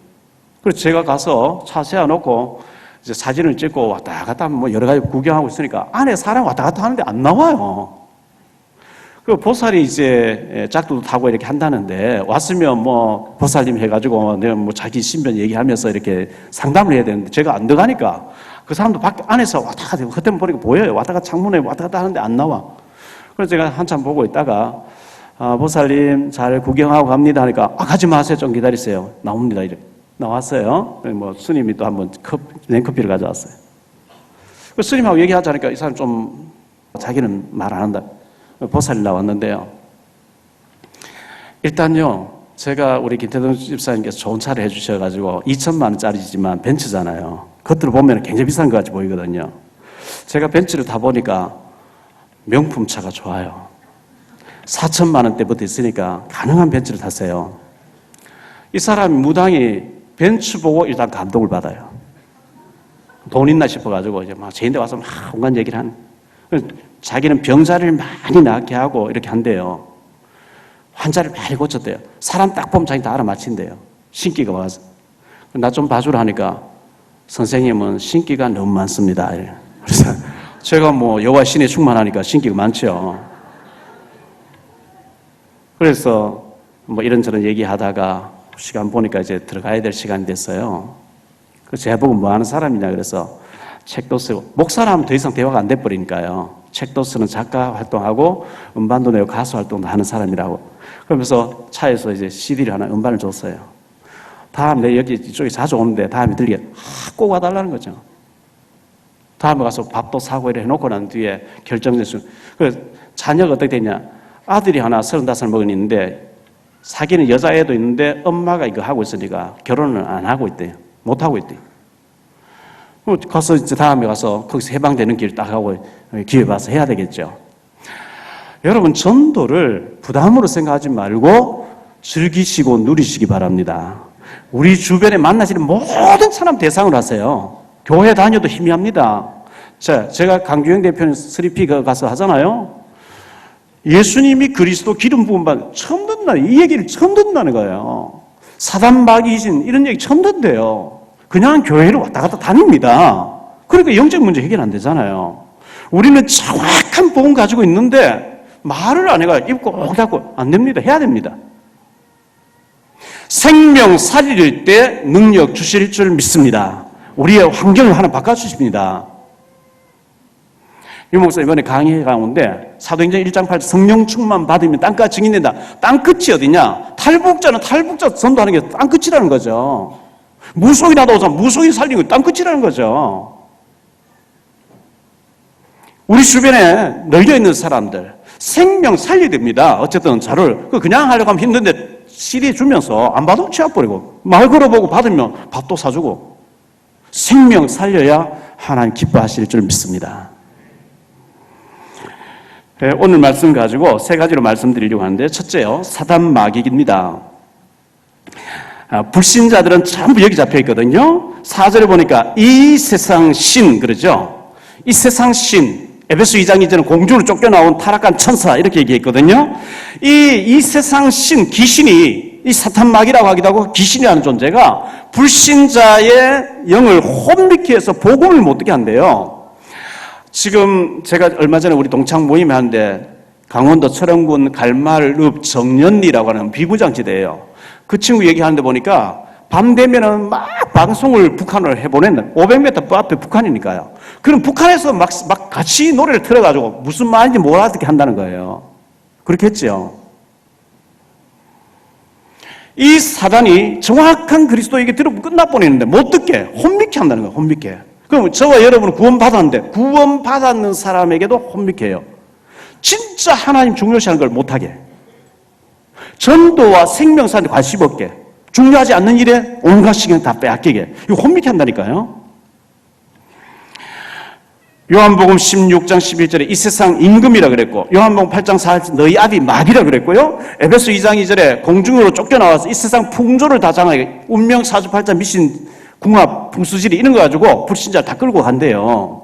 그래서 제가 가서 차 세워놓고 이제 사진을 찍고 왔다 갔다 하면 여러 가지 구경하고 있으니까 안에 사람 왔다 갔다 하는데 안 나와요. 그 보살이 이제 짝도 타고 이렇게 한다는데 왔으면 보살님 해가지고 내가 자기 신변 얘기하면서 이렇게 상담을 해야 되는데 제가 안 들어가니까 그 사람도 밖에 안에서 왔다 갔다 그때 보니까 보여요. 왔다 갔다 창문에 왔다 갔다 하는데 안 나와. 그래서 제가 한참 보고 있다가 보살님 잘 구경하고 갑니다 하니까 가지 마세요. 좀 기다리세요. 나옵니다. 이렇게 나왔어요. 스님이 또 한번 냉커피를 가져왔어요. 그 스님하고 얘기하자니까 이 사람 좀 자기는 말 안 한다. 보살이 나왔는데요. 일단요, 제가 우리 김태동 집사님께서 좋은 차를 해주셔가지고 2천만 원짜리지만 벤츠잖아요. 겉으로 보면 굉장히 비싼 것 같이 보이거든요. 제가 벤츠를 타보니까 명품차가 좋아요. 4천만 원대부터 있으니까 가능한 벤츠를 탔어요. 이 사람이 무당이 벤츠 보고 일단 감동을 받아요. 돈 있나 싶어가지고 이제 막 제인데 와서 막 온갖 얘기를 하는. 자기는 병자리를 많이 낫게 하고 이렇게 한대요. 환자를 많이 고쳤대요. 사람 딱 보면 자기 다 알아맞힌대요. 신기가 와서. 나 좀 봐주라 하니까 선생님은 신기가 너무 많습니다. 그래서 제가 뭐 여호와 신에 충만하니까 신기가 많죠. 그래서 뭐 이런저런 얘기하다가 시간 보니까 이제 들어가야 될 시간이 됐어요. 그래서 제가 보고 뭐 하는 사람이냐 그래서 책도 쓰고 목사라면 더 이상 대화가 안 돼버리니까요. 책도 쓰는 작가 활동하고 음반도 내고 가수 활동도 하는 사람이라고. 그러면서 차에서 이제 CD를 하나 음반을 줬어요. 다음에 여기 이쪽에 자주 오는데 다음에 들리게 꼭 와달라는 거죠. 다음에 가서 밥도 사고 이래 해놓고 난 뒤에 결정됐어요. 그래서 자녀가 어떻게 되냐. 아들이 하나 35살 먹었는데 사귀는 여자애도 있는데 엄마가 이거 하고 있으니까 결혼을 안 하고 있대요. 못 하고 있대요. 가서 이제 다음에 가서 거기서 해방되는 길 딱 하고 기회 봐서 해야 되겠죠. 여러분 전도를 부담으로 생각하지 말고 즐기시고 누리시기 바랍니다. 우리 주변에 만나시는 모든 사람 대상으로 하세요. 교회 다녀도 희미합니다. 자, 제가 강규영 대표는 3P 가서 하잖아요. 예수님이 그리스도 기름 부음 받 처음 듣는 이 얘기를 처음 듣는다는 거예요. 사단 마귀신 이런 얘기 처음 듣는데요. 그냥 교회를 왔다 갔다 다닙니다. 그러니까 영적 문제 해결 안 되잖아요. 우리는 정확한 복음 가지고 있는데 말을 안 해가 입고 꼭 닫고 안 됩니다. 해야 됩니다. 생명 살릴 때 능력 주실 줄 믿습니다. 우리의 환경을 하나 바꿔주십니다. 유 목사 이번에 강의 가운데 사도행전 1장 8절 성령 충만 받으면 땅끝 증인된다. 땅끝이 어디냐? 탈북자는 탈북자 전도하는 게 땅끝이라는 거죠. 무속이 나도 오자 무속이 살리는 게 땅끝이라는 거죠. 우리 주변에 널려있는 사람들 생명 살려야 됩니다. 어쨌든 저를 그냥 하려고 하면 힘든데 CD 주면서 안 받으면 취합버리고 말 걸어보고 받으면 밥도 사주고 생명 살려야 하나님 기뻐하실 줄 믿습니다. 오늘 말씀 가지고 세 가지로 말씀드리려고 하는데 첫째요. 사단 마귀입니다. 불신자들은 전부 여기 잡혀 있거든요. 4절에 보니까 이 세상 신 그러죠. 이 세상 신 에베소 2장 이전에 공중으로 쫓겨나온 타락한 천사 이렇게 얘기했거든요. 이 세상 신 귀신이 이 사탄 마귀라고 하기도 하고 귀신이라는 존재가 불신자의 영을 혼미케 해서 복음을 못 듣게 한대요. 지금 제가 얼마 전에 우리 동창 모임에 하는데 강원도 철원군 갈말읍 정연리라고 하는 비무장지대예요. 그 친구 얘기하는데 보니까 밤 되면은 막 방송을 북한으로 해보냈는 500m 앞에 북한이니까요. 그럼 북한에서 막 같이 노래를 틀어가지고 무슨 말인지 못 알아듣게 한다는 거예요. 그렇겠죠. 이 사단이 정확한 그리스도 얘기 들으면 끝나버리는데 못 듣게 혼미케 한다는 거예요. 혼미케. 그럼 저와 여러분은 구원받았는데 구원받았는 사람에게도 혼미케 해요. 진짜 하나님 중요시하는 걸 못하게. 전도와 생명사한테 관심 없게. 중요하지 않는 일에 온갖 시간 다 빼앗기게. 이거 혼미케 한다니까요. 요한복음 16장 11절에 이 세상 임금이라 그랬고 요한복음 8장 4절 너희 아비 마귀라 그랬고요. 에베소 2장 2절에 공중으로 쫓겨나와서 이 세상 풍조를 다 장하게 운명 사주팔자 미신 궁합 풍수지리 이런 거 가지고 불신자를 다 끌고 간대요.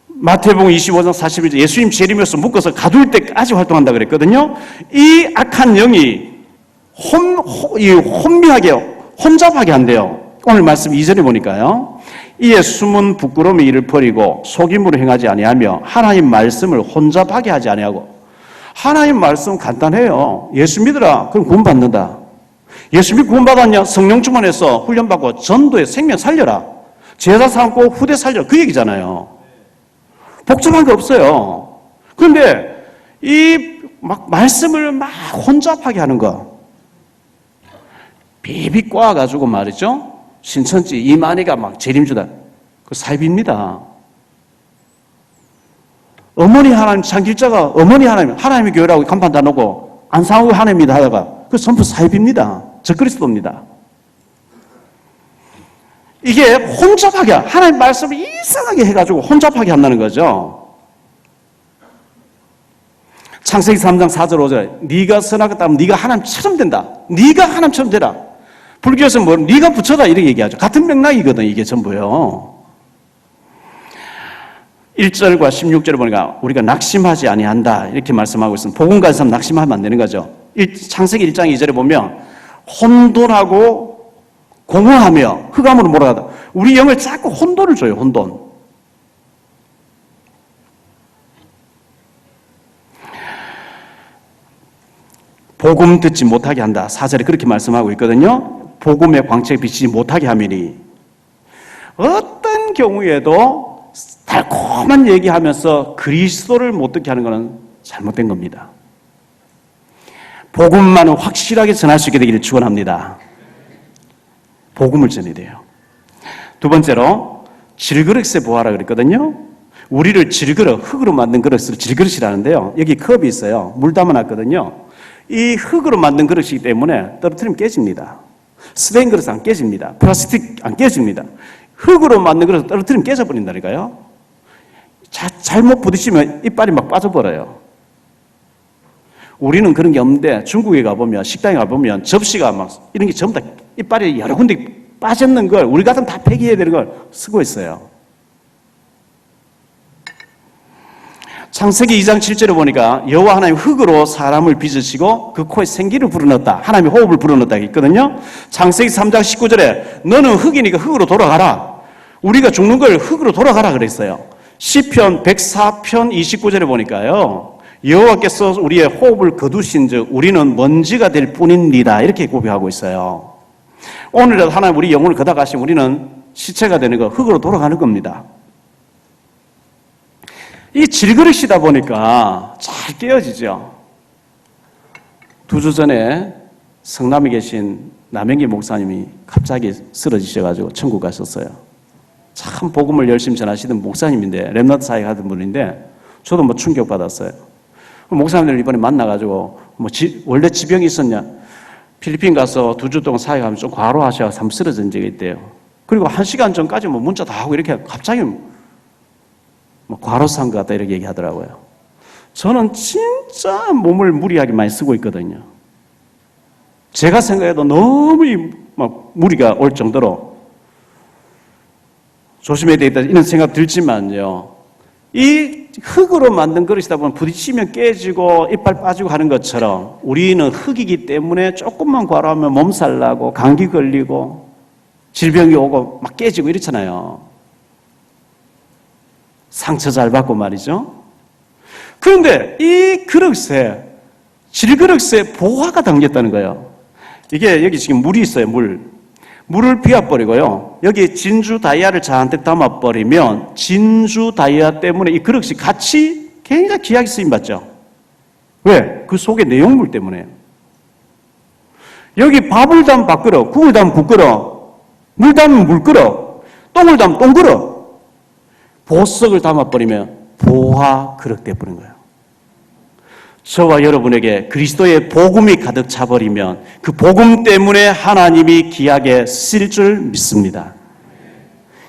마태복음 25장 41절 예수님 재림에서 묶어서 가둘 때까지 활동한다 그랬거든요. 이 악한 영이 혼미하게 혼잡하게 한대요. 오늘 말씀 2절에 보니까요. 이에 숨은 부끄러움의 일을 버리고 속임으로 행하지 아니하며 하나님 말씀을 혼잡하게 하지 아니하고. 하나님 말씀 간단해요. 예수 믿으라. 그럼 구원받는다. 예수 믿고 구원받았냐? 성령 충만해서 훈련받고 전도에 생명 살려라. 제자 삼고 후대 살려라. 그 얘기잖아요. 복잡한 거 없어요. 그런데 이 막 말씀을 막 혼잡하게 하는 거 비비 꼬아가지고 말이죠. 신천지 이만희가 막 재림주다. 그 사입입니다. 어머니 하나님 창길자가 어머니 하나님 하나님의 교회라고 간판 다 놓고 안상우 하나님이다 하다가 그 전부 사입입니다. 적그리스도입니다. 이게 혼잡하게 하나님 말씀을 이상하게 해가지고 혼잡하게 한다는 거죠. 창세기 3장 4절 5절 네가 선하겠다 하면 네가 하나님처럼 된다. 네가 하나님처럼 되라. 불교에서는 뭐 네가 부처다 이렇게 얘기하죠. 같은 맥락이거든 이게 전부요. 1절과 16절을 보니까 우리가 낙심하지 아니한다 이렇게 말씀하고 있습니다. 복음 가진 사람 낙심하면 안 되는 거죠. 창세기 1장 2절에 보면 혼돈하고 공허하며 흑암으로 몰아가다. 우리 영을 자꾸 혼돈을 줘요. 혼돈. 복음 듣지 못하게 한다. 4절에 그렇게 말씀하고 있거든요. 복음의 광채에 비치지 못하게 하미니 어떤 경우에도 달콤한 얘기하면서 그리스도를 못 듣게 하는 것은 잘못된 겁니다. 복음만은 확실하게 전할 수 있게 되기를 축원합니다. 복음을 전해야 돼요. 두 번째로 질그릇에 보아라 그랬거든요. 우리를 질그릇, 흙으로 만든 그릇을 질그릇이라는데요. 여기 컵이 있어요. 물 담아놨거든요. 이 흙으로 만든 그릇이기 때문에 떨어뜨리면 깨집니다. 스테인 그릇 안 깨집니다. 플라스틱 안 깨집니다. 흙으로 만든 그릇 떨어뜨리면 깨져버린다니까요. 잘못 부딪히면 이빨이 막 빠져버려요. 우리는 그런 게 없는데 중국에 가보면 식당에 가보면 접시가 막 이런 게 전부 다 이빨이 여러 군데 빠졌는 걸 우리 같으면 다 폐기해야 되는 걸 쓰고 있어요. 창세기 2장 7절에 보니까 여호와 하나님 흙으로 사람을 빚으시고 그 코에 생기를 불어넣었다. 하나님의 호흡을 불어넣었다 있거든요. 창세기 3장 19절에 너는 흙이니까 흙으로 돌아가라. 우리가 죽는 걸 흙으로 돌아가라 그랬어요. 시편 104편 29절에 보니까요. 여호와께서 우리의 호흡을 거두신즉 우리는 먼지가 될 뿐입니다. 이렇게 고백하고 있어요. 오늘이라도 하나님 우리 영혼을 걷어가시면 우리는 시체가 되는 거 흙으로 돌아가는 겁니다. 이 질그릇이다 보니까 잘 깨어지죠. 2주 전에 성남에 계신 남영기 목사님이 갑자기 쓰러지셔가지고 천국 가셨어요. 참 복음을 열심히 전하시던 목사님인데 렘넌트 사역 하던 분인데 저도 뭐 충격받았어요. 목사님들 이번에 만나가지고 원래 지병이 있었냐? 필리핀 가서 2주 동안 사역하면 좀 과로하셔서 한번 쓰러진 적이 있대요. 그리고 1시간 전까지 문자 다 하고 이렇게 갑자기 과로사한 것 같다 이렇게 얘기하더라고요. 저는 진짜 몸을 무리하게 많이 쓰고 있거든요. 제가 생각해도 너무 무리가 올 정도로 조심해야 되겠다 이런 생각 들지만요. 이 흙으로 만든 그릇이다 보면 부딪히면 깨지고 이빨 빠지고 하는 것처럼 우리는 흙이기 때문에 조금만 과로하면 몸살 나고 감기 걸리고 질병이 오고 막 깨지고 이렇잖아요. 상처 잘 받고 말이죠. 그런데 이 그릇에 질그릇에 보화가 담겼다는 거예요. 이게 여기 지금 물이 있어요. 물을 비워버리고요. 여기 진주 다이아를 잔뜩 담아버리면 진주 다이아 때문에 이 그릇이 같이 굉장히 귀하게 쓰임받죠. 왜? 그 속의 내용물 때문에. 여기 밥을 담은 밥그릇, 국을 담은 국그릇, 물 담은 물그릇, 똥을 담은 똥그릇, 보석을 담아버리면 보화 그릇 돼버린 거예요. 저와 여러분에게 그리스도의 복음이 가득 차버리면 그 복음 때문에 하나님이 귀하게 쓰실 줄 믿습니다.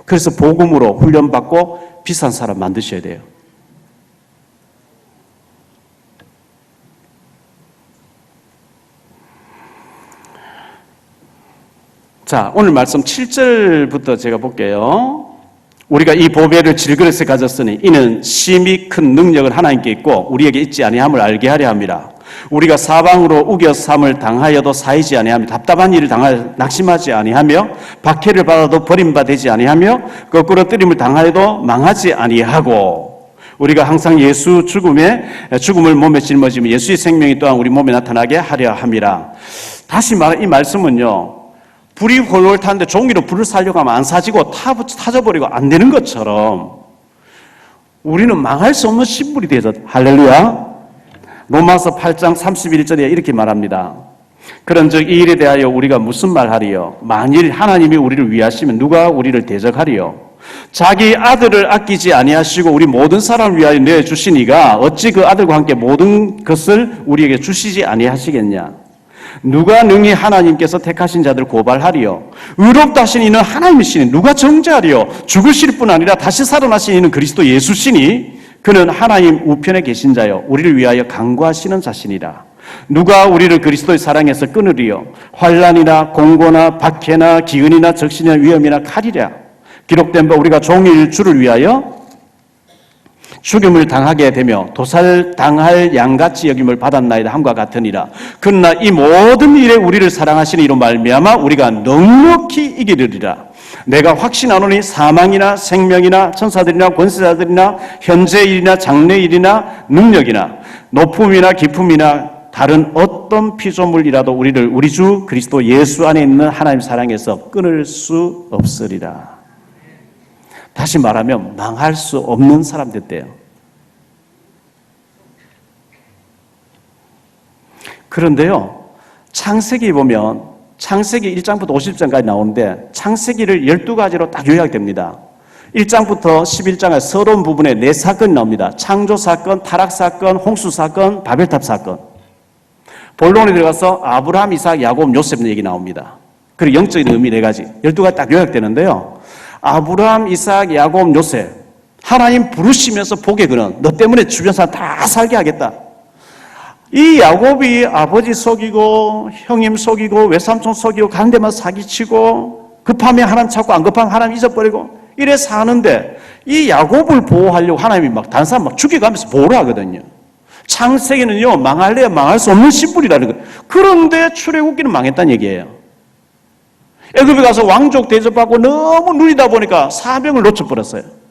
그래서 복음으로 훈련받고 비싼 사람 만드셔야 돼요. 자, 오늘 말씀 7절부터 제가 볼게요. 우리가 이 보배를 질그릇에 가졌으니 이는 심히 큰 능력을 하나님께 있고 우리에게 있지 아니함을 알게 하려 함이라. 우리가 사방으로 우겨 삼을 당하여도 사이지 아니하며 답답한 일을 당하여 낙심하지 아니하며 박해를 받아도 버림받지 아니하며 거꾸로 뜨림을 당하여도 망하지 아니하고 우리가 항상 예수 죽음을 몸에 짊어지며 예수의 생명이 또한 우리 몸에 나타나게 하려 함이라. 다시 말해 이 말씀은요. 불이 홀홀 타는데 종이로 불을 살려고 하면 안 사지고 타져버리고 안 되는 것처럼 우리는 망할 수 없는 신불이 되죠. 할렐루야. 로마서 8장 31절에 이렇게 말합니다. 그런즉 이 일에 대하여 우리가 무슨 말하리요? 만일 하나님이 우리를 위하시면 누가 우리를 대적하리요? 자기 아들을 아끼지 아니하시고 우리 모든 사람을 위하여 내주시니가 어찌 그 아들과 함께 모든 것을 우리에게 주시지 아니하시겠냐? 누가 능히 하나님께서 택하신 자들 고발하리요? 의롭다 하신 이는 하나님이시니 누가 정죄하리요? 죽으실 뿐 아니라 다시 살아나신 이는 그리스도 예수시니 그는 하나님 우편에 계신 자요 우리를 위하여 간구하시는 자신이라. 누가 우리를 그리스도의 사랑에서 끊으리요? 환난이나 공고나 박해나 기근이나 적신이나 위험이나 칼이랴. 기록된 바 우리가 종일 주를 위하여 죽임을 당하게 되며 도살당할 양같이 여김을 받았나이다 함과 같으니라. 그러나 이 모든 일에 우리를 사랑하시는 이로 말미암아 우리가 넉넉히 이기리라. 내가 확신하노니 사망이나 생명이나 천사들이나 권세자들이나 현재일이나 장래일이나 능력이나 높음이나 깊음이나 다른 어떤 피조물이라도 우리를 우리 주 그리스도 예수 안에 있는 하나님 사랑에서 끊을 수 없으리라. 다시 말하면 망할 수 없는 사람들 때요. 그런데요, 창세기 보면 창세기 1장부터 50장까지 나오는데 창세기를 12가지로 딱 요약됩니다. 1장부터 11장의 서러운 부분에 4사건이 나옵니다. 창조사건, 타락사건, 홍수사건, 바벨탑 사건. 본론에 들어가서 아브라함, 이삭, 야곱, 요셉 얘기 나옵니다. 그리고 영적인 의미 4가지. 12가지 딱 요약되는데요. 아브라함, 이삭, 야곱, 요셉. 하나님 부르시면서 복에 그는 너 때문에 주변 사람 다 살게 하겠다. 이 야곱이 아버지 속이고 형님 속이고 외삼촌 속이고 가는 데만 사기치고 급하면 하나님 찾고 안 급하면 하나님 잊어버리고 이래 사는데 이 야곱을 보호하려고 하나님이 막 다른 사람 막 죽여가면서 보호를 하거든요. 창세기는요, 망할래야 망할 수 없는 신분이라는 거예요. 그런데 출애굽기는 망했다는 얘기예요. 애굽에 가서 왕족 대접받고 너무 누리다 보니까 사명을 놓쳐버렸어요.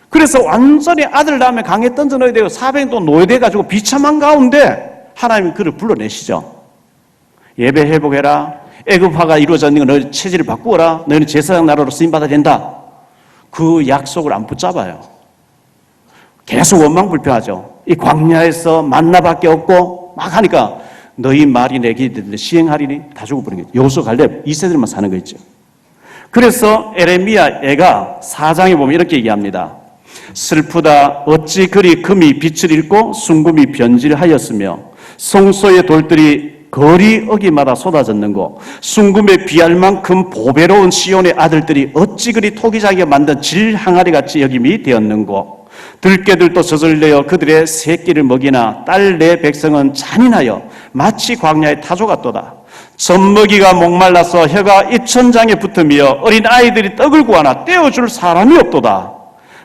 그래서 완전히 아들 다음에 강에 던져 넣어야 되고 사병이 또 노예돼가지고 비참한 가운데 하나님이 그를 불러내시죠. 예배 회복해라. 애굽화가 이루어졌으니까 너희 체질을 바꾸어라. 너희는 제사장 나라로 쓰임받아야 된다. 그 약속을 안 붙잡아요. 계속 원망불평하죠. 이 광야에서 만나밖에 없고 막 하니까 너희 말이 내 길이 되는데 시행하리니 다 죽어버린 거죠. 여호수아 갈렙 2세들만 사는 거 있죠. 그래서 에레미야 애가 4장에 보면 이렇게 얘기합니다. 슬프다 어찌 그리 금이 빛을 잃고 순금이 변질하였으며 성소의 돌들이 거리 어기마다 쏟아졌는고 순금에 비할 만큼 보배로운 시온의 아들들이 어찌 그리 토기장이가 만든 질항아리같이 여김이 되었는고 들깨들도 젖을 내어 그들의 새끼를 먹이나 딸 내 백성은 잔인하여 마치 광야의 타조 같도다. 젖먹이가 목말라서 혀가 입천장에 붙으며 어린 아이들이 떡을 구하나 떼어줄 사람이 없도다.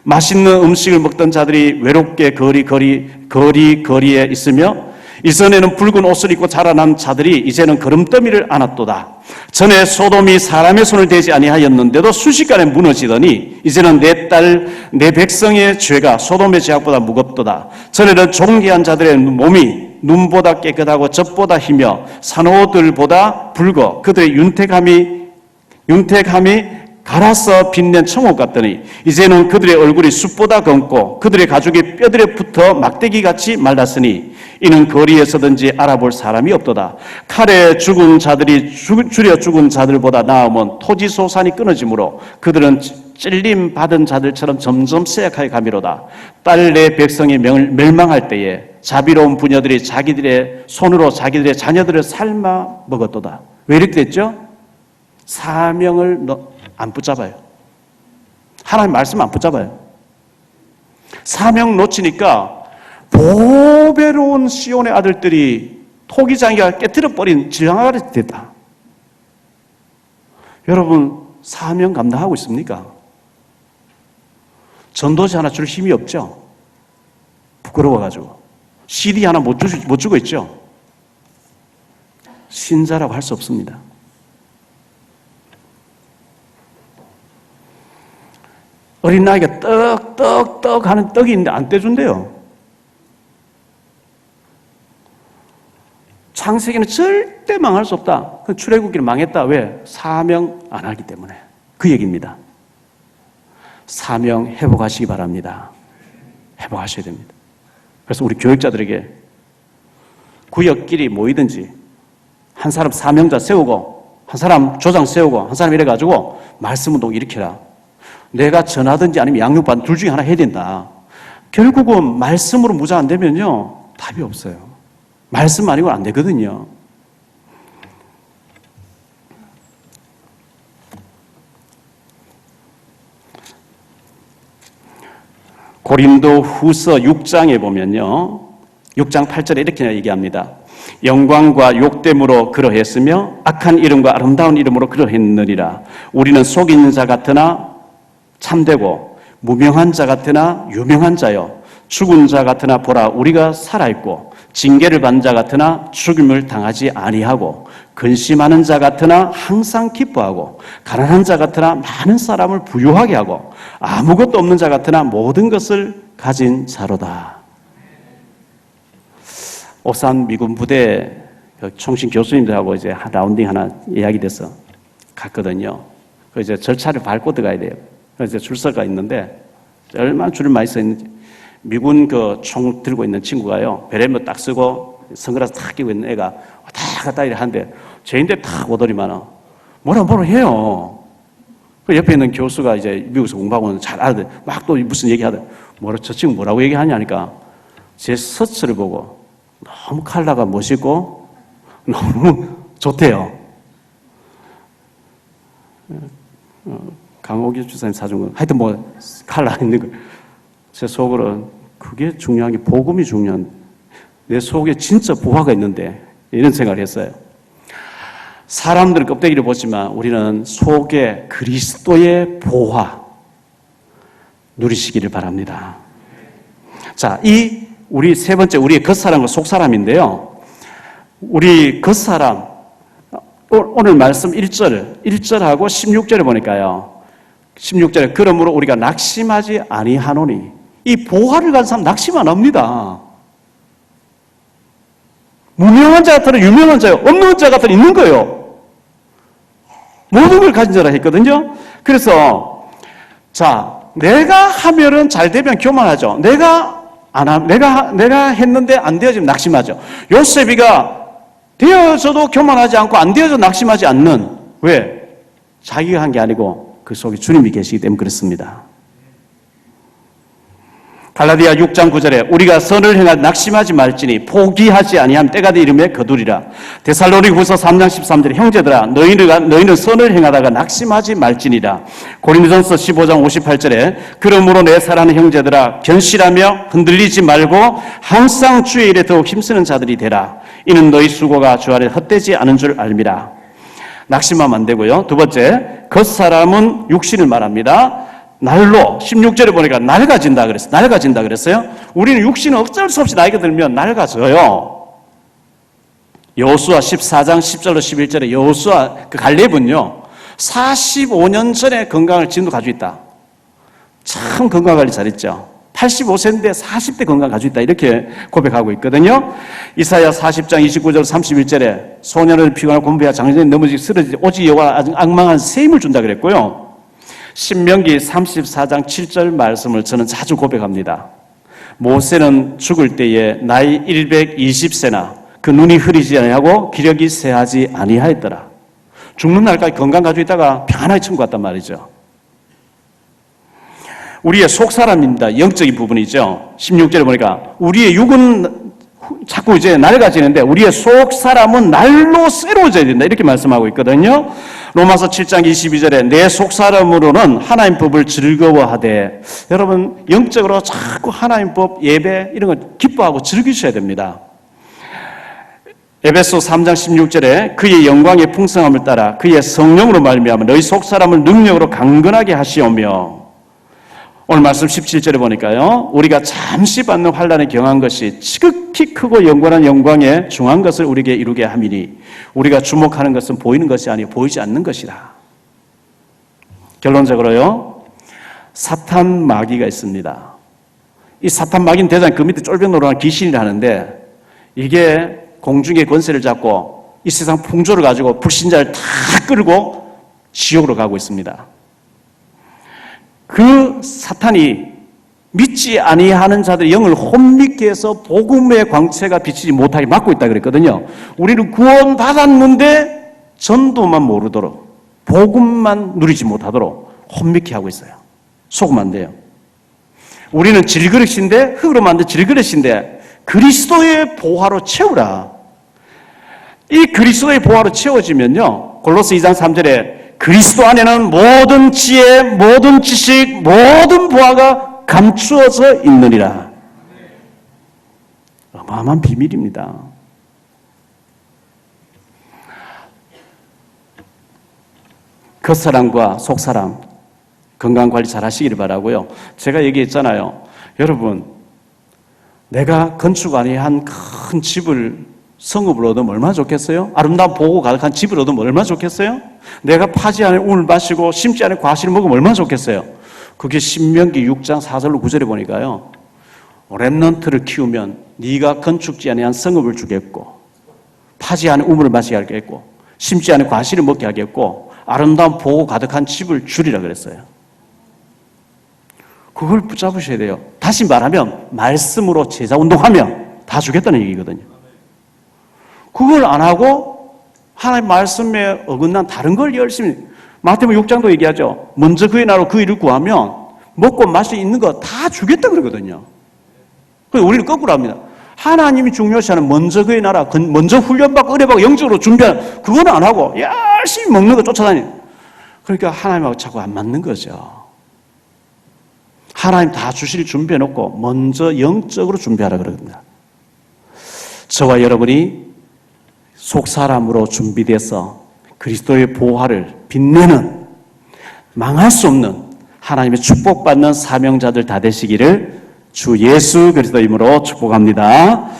맛있는 음식을 먹던 자들이 외롭게 거리에 있으며 이전에는 붉은 옷을 입고 자라난 자들이 이제는 거름더미를 안았도다. 전에 소돔이 사람의 손을 대지 아니하였는데도 순식간에 무너지더니 이제는 내 딸, 내 백성의 죄가 소돔의 죄악보다 무겁도다. 전에는 존귀한 자들의 몸이 눈보다 깨끗하고 젖보다 희며 산호들보다 붉어 그들의 윤택함이 갈아서 빛낸 청옥 같더니 이제는 그들의 얼굴이 숯보다 검고 그들의 가죽이 뼈들에 붙어 막대기같이 말랐으니 이는 거리에서든지 알아볼 사람이 없도다. 칼에 죽은 자들이 줄여 죽은 자들보다 나으면 토지소산이 끊어지므로 그들은 찔림 받은 자들처럼 점점 쇠약하게 가미로다. 딸 내 백성이 멸망할 때에 자비로운 부녀들이 자기들의 손으로 자기들의 자녀들을 삶아 먹었도다. 왜 이렇게 됐죠? 사명을 안 붙잡아요. 하나님 말씀 안 붙잡아요. 사명 놓치니까 보배로운 시온의 아들들이 토기장이가 깨트려버린 질항아리 됐다. 여러분 사명 감당하고 있습니까? 전도지 하나 줄 힘이 없죠? 부끄러워가지고 CD 하나 못 주고 있죠? 신자라고 할 수 없습니다. 어린아이가 떡 하는 떡이 있는데 안 떼준대요. 창세기는 절대 망할 수 없다. 출애굽기는 망했다. 왜? 사명 안 하기 때문에. 그 얘기입니다. 사명 회복하시기 바랍니다. 회복하셔야 됩니다. 그래서 우리 교육자들에게 구역끼리 모이든지 한 사람 사명자 세우고 한 사람 조장 세우고 한 사람 이래가지고 말씀운동 일으켜라. 내가 전하든지 아니면 양육받는 둘 중에 하나 해야 된다. 결국은 말씀으로 무장 안 되면요 답이 없어요. 말씀 아니고는 안 되거든요. 고린도 후서 6장에 보면요. 6장 8절에 이렇게 얘기합니다. 영광과 욕됨으로 그러했으며 악한 이름과 아름다운 이름으로 그러했느니라. 우리는 속이는 자 같으나 참되고 무명한 자 같으나 유명한 자요. 죽은 자 같으나 보라 우리가 살아있고 징계를 받는 자 같으나 죽임을 당하지 아니하고 근심하는 자 같으나 항상 기뻐하고 가난한 자 같으나 많은 사람을 부유하게 하고 아무것도 없는 자 같으나 모든 것을 가진 자로다. 오산 미군 부대 총신 교수님들하고 이제 라운딩 하나 이야기 돼서 갔거든요. 그 이제 절차를 밟고 들어가야 돼요. 그래서 이제 줄서가 있는데 얼마나 줄을 많이 서 있는지 미군 그 총 들고 있는 친구가요. 베레모 딱 쓰고 선글라스 탁 끼고 있는 애가 왔다 갔다 이래 하는데 제인데 탁 오더니만 뭐라 해요. 그 옆에 있는 교수가 이제 미국에서 공부하고는 잘 알아들. 막 또 무슨 얘기하더. 저 친구 뭐라고 얘기하냐니까 제 서츠를 보고 너무 컬러가 멋있고 너무 좋대요. 강호기 주사님 사준 거 하여튼 뭐 컬러 있는 거. 제 속으로는 그게 중요한 게 복음이 중요한 내 속에 진짜 보화가 있는데 이런 생각을 했어요. 사람들은 껍데기를 보지만 우리는 속에 그리스도의 보화 누리시기를 바랍니다. 자, 우리 세 번째 우리의 겉사람과 속사람인데요. 우리 겉사람 오늘 말씀 1절하고 16절에 보니까요. 16절에 그러므로 우리가 낙심하지 아니하노니 이 보화를 가진 사람 낙심 안 합니다. 무명한 자 같으나 유명한 자요. 없는 자 같으나 있는 거예요. 모든 걸 가진 자라 했거든요. 그래서 자 내가 하면은 잘 되면 교만하죠. 내가 했는데 안 되어지면 낙심하죠. 요셉이가 되어져도 교만하지 않고 안 되어져도 낙심하지 않는 왜? 자기가 한 게 아니고 그 속에 주님이 계시기 때문에 그렇습니다. 갈라디아 6장 9절에 우리가 선을 행하 낙심하지 말지니 포기하지 아니함 때가 되 이름에 거두리라. 데살로니가후서 3장 13절에 형제들아 너희는 선을 행하다가 낙심하지 말지니라. 고린도전서 15장 58절에 그러므로 내 사랑하는 형제들아 견실하며 흔들리지 말고 항상 주의 일에 더욱 힘쓰는 자들이 되라. 이는 너희 수고가 주 아래 헛되지 않은 줄 알미라. 낙심하면 안 되고요. 두 번째 겉사람은 육신을 말합니다. 날로 16절에 보니까 낡아진다 그랬어요. 우리는 육신은 어쩔 수 없이 나이가 들면 낡아져요. 여호수아 14장 10절로 11절에 여호수아 그 갈렙은요 45년 전에 건강을 지금도 가지고 있다. 참 건강관리 잘했죠. 85세인데 40대 건강 가지고 있다 이렇게 고백하고 있거든요. 이사야 40장 29절 31절에 소년을 피곤하고 공부해야 장전이 넘어지기 쓰러지지 오직 여호와 악망한 새 힘을 준다 그랬고요. 신명기 34장 7절 말씀을 저는 자주 고백합니다. 모세는 죽을 때에 나이 120세나 그 눈이 흐리지 아니하고 기력이 쇠하지 아니하였더라. 죽는 날까지 건강 가지고 있다가 평안하게 천국 갔단 말이죠. 우리의 속사람입니다. 영적인 부분이죠. 16절에 보니까 우리의 육은 자꾸 이제 낡아지는데 우리의 속사람은 날로 새로워져야 된다 이렇게 말씀하고 있거든요. 로마서 7장 22절에 내 속사람으로는 하나님 법을 즐거워하되 여러분 영적으로 자꾸 하나님 법 예배 이런 걸 기뻐하고 즐기셔야 됩니다. 에베소 3장 16절에 그의 영광의 풍성함을 따라 그의 성령으로 말미암아 너희 속사람을 능력으로 강건하게 하시오며 오늘 말씀 17절에 보니까요. 우리가 잠시 받는 환난에 경한 것이 지극히 크고 영원한 영광에 중한 것을 우리에게 이루게 함이니 우리가 주목하는 것은 보이는 것이 아니고 보이지 않는 것이다. 결론적으로요. 사탄 마귀가 있습니다. 이 사탄 마귀는 대장 그 밑에 쫄병노릇한 귀신이라 하는데 이게 공중의 권세를 잡고 이 세상 풍조를 가지고 불신자를 다 끌고 지옥으로 가고 있습니다. 그 사탄이 믿지 아니하는 자들의 영을 혼미케 해서 복음의 광채가 비치지 못하게 막고 있다 그랬거든요. 우리는 구원 받았는데 전도만 모르도록 복음만 누리지 못하도록 혼미케 하고 있어요. 속으면 안 돼요. 우리는 질그릇인데 흙으로 만든 질그릇인데 그리스도의 보화로 채우라. 이 그리스도의 보화로 채워지면요. 골로새 2장 3절에 그리스도 안에는 모든 지혜, 모든 지식, 모든 보화가 감추어져 있느니라. 어마어마한 비밀입니다. 겉사람과 속사람 건강관리 잘 하시기를 바라고요. 제가 얘기했잖아요. 여러분, 내가 건축 안에 한 큰 집을 성읍을 얻으면 얼마나 좋겠어요? 아름다운 보고 가득한 집을 얻으면 얼마나 좋겠어요? 내가 파지 안에 우물 마시고 심지 안에 과실을 먹으면 얼마나 좋겠어요? 그게 신명기 6장 4절로 9절에 보니까요. 렘넌트를 키우면 네가 건축지 안에 한 성읍을 주겠고 파지 안에 우물을 마시게 하겠고 심지 안에 과실을 먹게 하겠고 아름다운 보고 가득한 집을 주리라 그랬어요. 그걸 붙잡으셔야 돼요. 다시 말하면 말씀으로 제자운동하면 다 주겠다는 얘기거든요. 그걸 안 하고 하나님 말씀에 어긋난 다른 걸 열심히 마태복음 6장도 얘기하죠. 먼저 그의 나라로 그 일을 구하면 먹고 마실 수 있는 거 다 주겠다 그러거든요. 그래서 우리는 거꾸로 합니다. 하나님이 중요시하는 먼저 그의 나라, 먼저 훈련받고 의뢰받고 영적으로 준비하는 그거는 안 하고 열심히 먹는 거 쫓아다니는. 그러니까 하나님하고 자꾸 안 맞는 거죠. 하나님 다 주실 준비해놓고 먼저 영적으로 준비하라 그럽니다. 저와 여러분이 속사람으로 준비돼서 그리스도의 보화를 빛내는 망할 수 없는 하나님의 축복받는 사명자들 다 되시기를 주 예수 그리스도 이름으로 축복합니다.